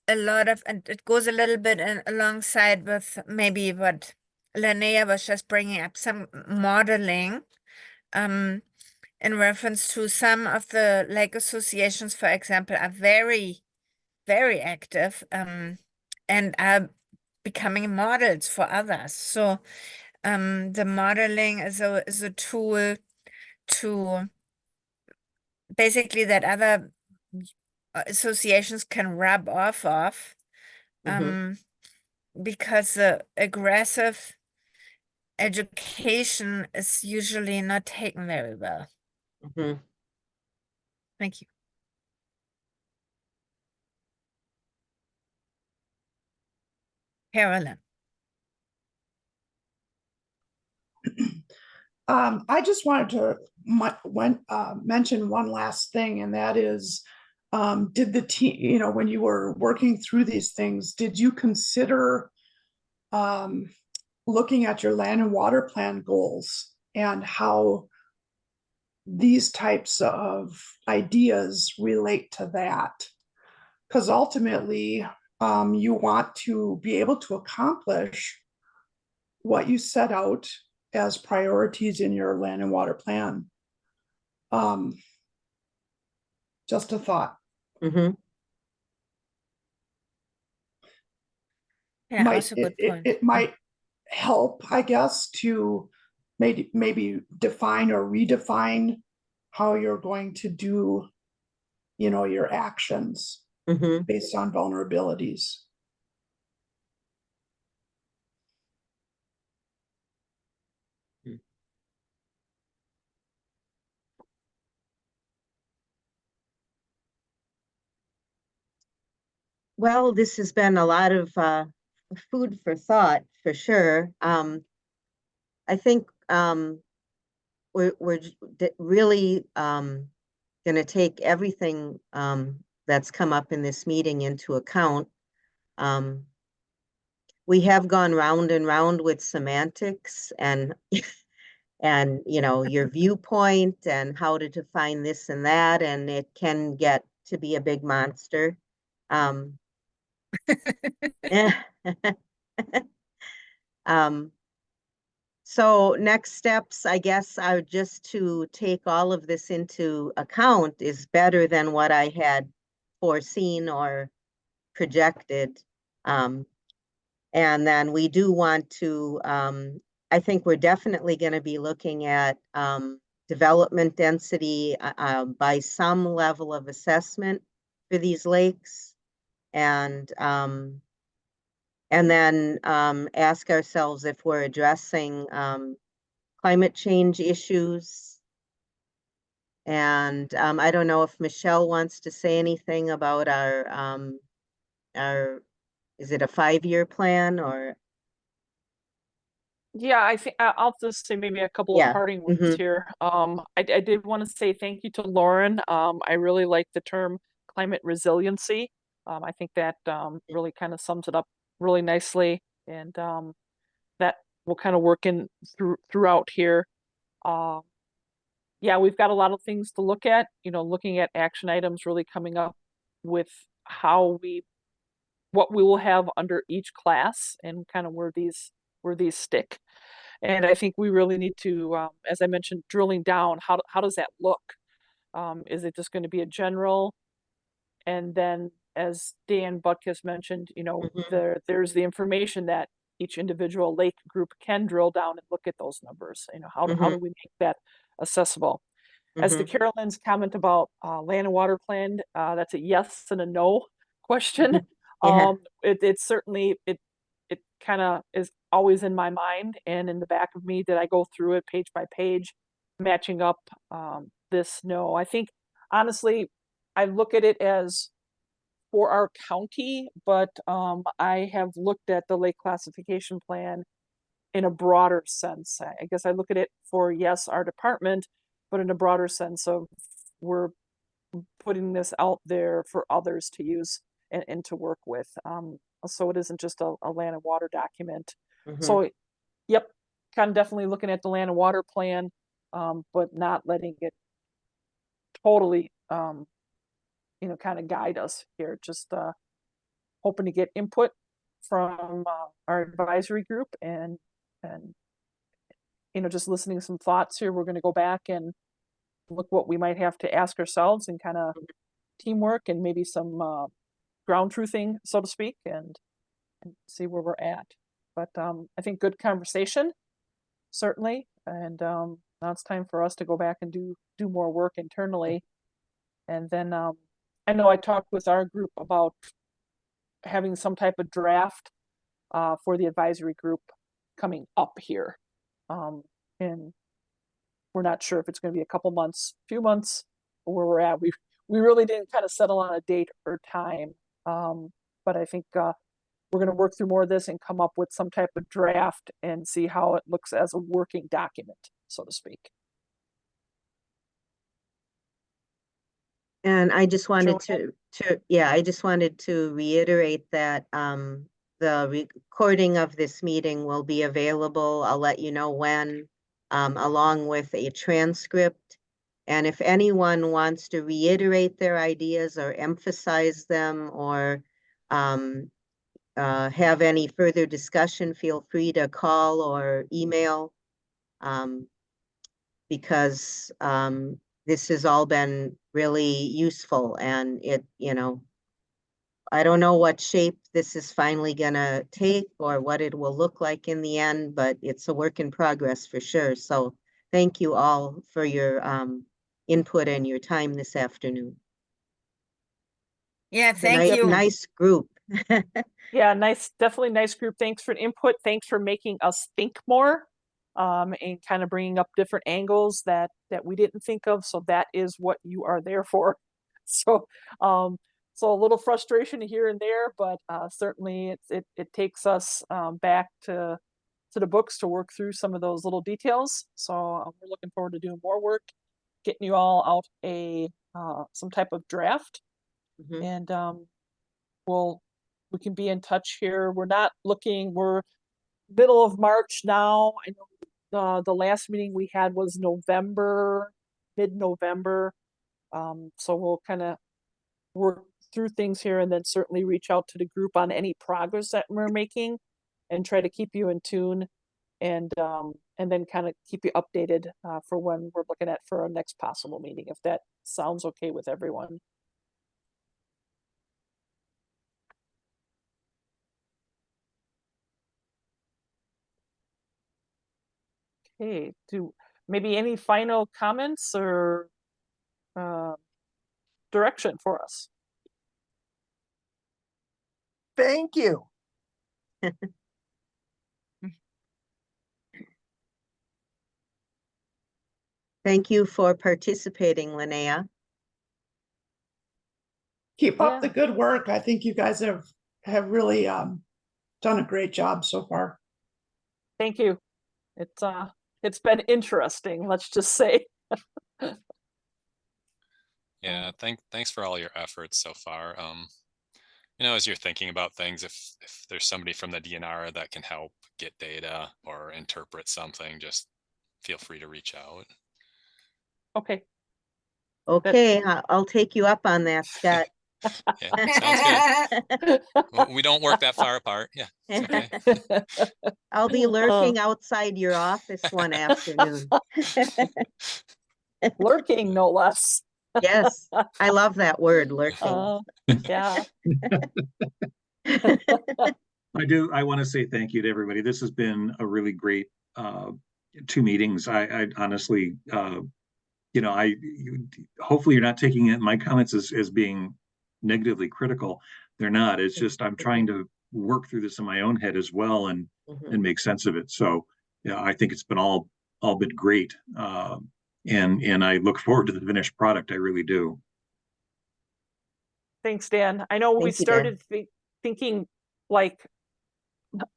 a lot of, and it goes a little bit alongside with maybe what Linnea was just bringing up, some modeling in reference to some of the lake associations, for example, are very very active and are becoming models for others. So the modeling is a tool to basically that other associations can rub off of, because the aggressive education is usually not taken very well. Thank you. Carolyn. I just wanted to mention one last thing, and that is, did the team, you know, when you were working through these things, did you consider looking at your land and water plan goals and how these types of ideas relate to that? Because ultimately, you want to be able to accomplish what you set out as priorities in your land and water plan. Just a thought. Yeah, that's a good point. It might help, I guess, to maybe define or redefine how you're going to do, you know, your actions based on vulnerabilities. Well, this has been a lot of food for thought, for sure. I think we're really going to take everything that's come up in this meeting into account. We have gone round and round with semantics and and you know, your viewpoint and how to define this and that, and it can get to be a big monster. So next steps, I guess, are just to take all of this into account is better than what I had foreseen or projected. And then we do want to, I think we're definitely going to be looking at development density by some level of assessment for these lakes. And then ask ourselves if we're addressing climate change issues. And I don't know if Michelle wants to say anything about our is it a 5-year plan or? Yeah, I think I'll just say maybe a couple of parting words here. I did want to say thank you to Lauren. I really like the term climate resiliency. I think that really kind of sums it up really nicely, and that will kind of work in throughout here. Yeah, we've got a lot of things to look at, you know, looking at action items, really coming up with what we will have under each class and kind of where these stick. And I think we really need to, as I mentioned, drilling down, how does that look? Is it just going to be a general? And then, as Dan Butkus mentioned, you know, there's the information that each individual lake group can drill down and look at those numbers. You know, how do we make that accessible? As to Carolyn's comment about land and water plan, that's a yes and a no question. It's certainly, it kind of is always in my mind and in the back of me that I go through it page by page, matching up this. No, I think honestly, I look at it as for our county, but I have looked at the lake classification plan in a broader sense. I guess I look at it for, yes, our department, but in a broader sense of we're putting this out there for others to use and to work with. So it isn't just a land and water document. So, yep, kind of definitely looking at the land and water plan, but not letting it totally, you know, kind of guide us here. Just hoping to get input from our advisory group and you know, just listening to some thoughts here. We're going to go back and look what we might have to ask ourselves and kind of teamwork and maybe some ground truthing, so to speak, and see where we're at. But I think good conversation, certainly. And now it's time for us to go back and do more work internally. And then I know I talked with our group about having some type of draft for the advisory group coming up here. And we're not sure if it's going to be a couple months, few months, or where we're at. We really didn't kind of settle on a date or time. But I think we're going to work through more of this and come up with some type of draft and see how it looks as a working document, so to speak. And I just wanted Joanne? I just wanted to reiterate that the recording of this meeting will be available. I'll let you know when, along with a transcript. And if anyone wants to reiterate their ideas or emphasize them or have any further discussion, feel free to call or email, because this has all been really useful, and I don't know what shape this is finally gonna take or what it will look like in the end, but it's a work in progress for sure. So thank you all for your input and your time this afternoon. Yeah, thank you. Nice group. Yeah, definitely nice group. Thanks for the input. Thanks for making us think more, and kind of bringing up different angles that we didn't think of. So that is what you are there for. So, so a little frustration here and there, but certainly it takes us back to the books to work through some of those little details. So we're looking forward to doing more work, getting you all out some type of draft, and we can be in touch here. We're middle of March now. I know the last meeting we had was November, mid-November. So we'll kind of work through things here and then certainly reach out to the group on any progress that we're making and try to keep you in tune, and then kind of keep you updated for when we're looking at for our next possible meeting, if that sounds okay with everyone. Okay, maybe any final comments or direction for us? Thank you. Thank you for participating, Linnea. Keep up the good work. I think you guys have really done a great job so far. Thank you. It's been interesting, let's just say. Yeah, thanks for all your efforts so far. As you're thinking about things, if there's somebody from the DNR that can help get data or interpret something, just feel free to reach out. Okay. Okay, I'll take you up on that, Scott. Yeah, sounds good. We don't work that far apart. Yeah, it's okay. I'll be lurking outside your office one afternoon. Lurking, no less. Yes, I love that word, lurking. Yeah. I want to say thank you to everybody. This has been a really great 2 meetings. I honestly, hopefully you're not taking my comments as being negatively critical. They're not. It's just I'm trying to work through this in my own head as well and make sense of it. So yeah, I think it's been all been great. And I look forward to the finished product. I really do. Thanks, Dan. I know we started thinking like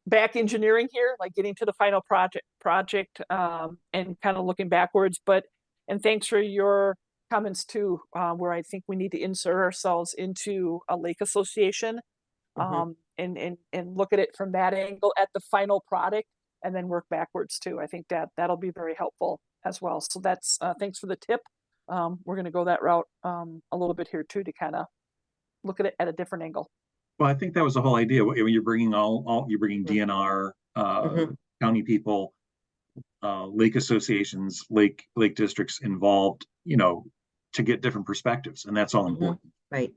back engineering here, like getting to the final project and kind of looking backwards, and thanks for your comments too, where I think we need to insert ourselves into a lake association, and look at it from that angle at the final product and then work backwards too. I think that'll be very helpful as well. So that's thanks for the tip. We're going to go that route a little bit here too, to kind of look at it at a different angle. Well, I think that was the whole idea. When you're bringing you're bringing DNR, county people, lake associations, lake districts involved, to get different perspectives, and that's all important. Right.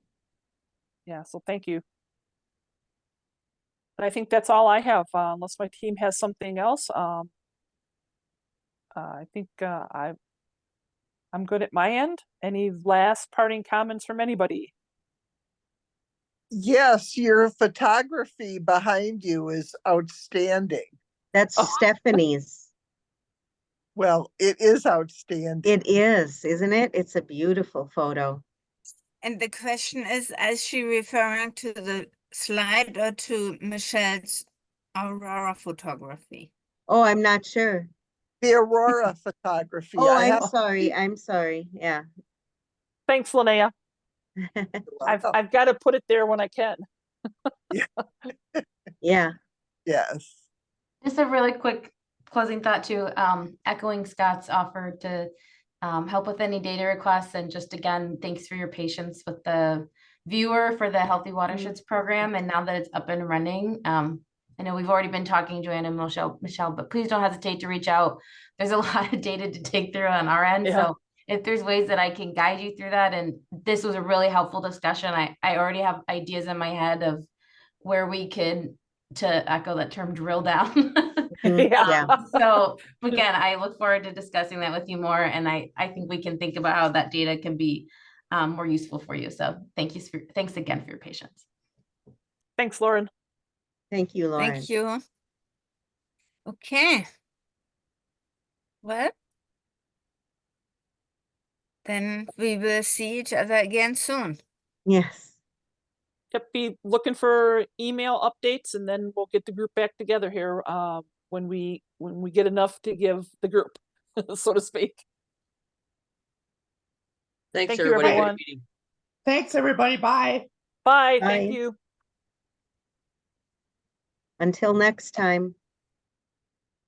Yeah, so thank you. And I think that's all I have, unless my team has something else. I think I'm good at my end. Any last parting comments from anybody? Yes, your photography behind you is outstanding. That's Stephanie's. Well, it is outstanding. It is, isn't it? It's a beautiful photo. And the question is she referring to the slide or to Michelle's Aurora photography? Oh, I'm not sure. The Aurora photography. Oh, I I'm have sorry. I'm sorry. Yeah. Thanks, Linnea. I've got to put it there when I can. Yeah. Yes. Just a really quick closing thought too, echoing Scott's offer to help with any data requests, and just again, thanks for your patience with the viewer for the Healthy Watersheds program. And now that it's up and running, I know we've already been talking, Joanne and Michelle, but please don't hesitate to reach out. There's a lot of data to take through on our end. Yeah. So if there's ways that I can guide you through that, and this was a really helpful discussion. I already have ideas in my head of where we could, to echo that term, drill down. Yeah. So again, I look forward to discussing that with you more. And I think we can think about how that data can be more useful for you. So thanks again for your patience. Thanks, Lauren. Thank you, Lauren. Thank you. Okay. Well, then we will see each other again soon. Yes. Yep, be looking for email updates, and then we'll get the group back together here when we get enough to give the group, so to speak. Thanks, Thank you, everybody. Good everyone. meeting. Thanks, everybody. Bye. Bye. Bye. Thank you. Until next time.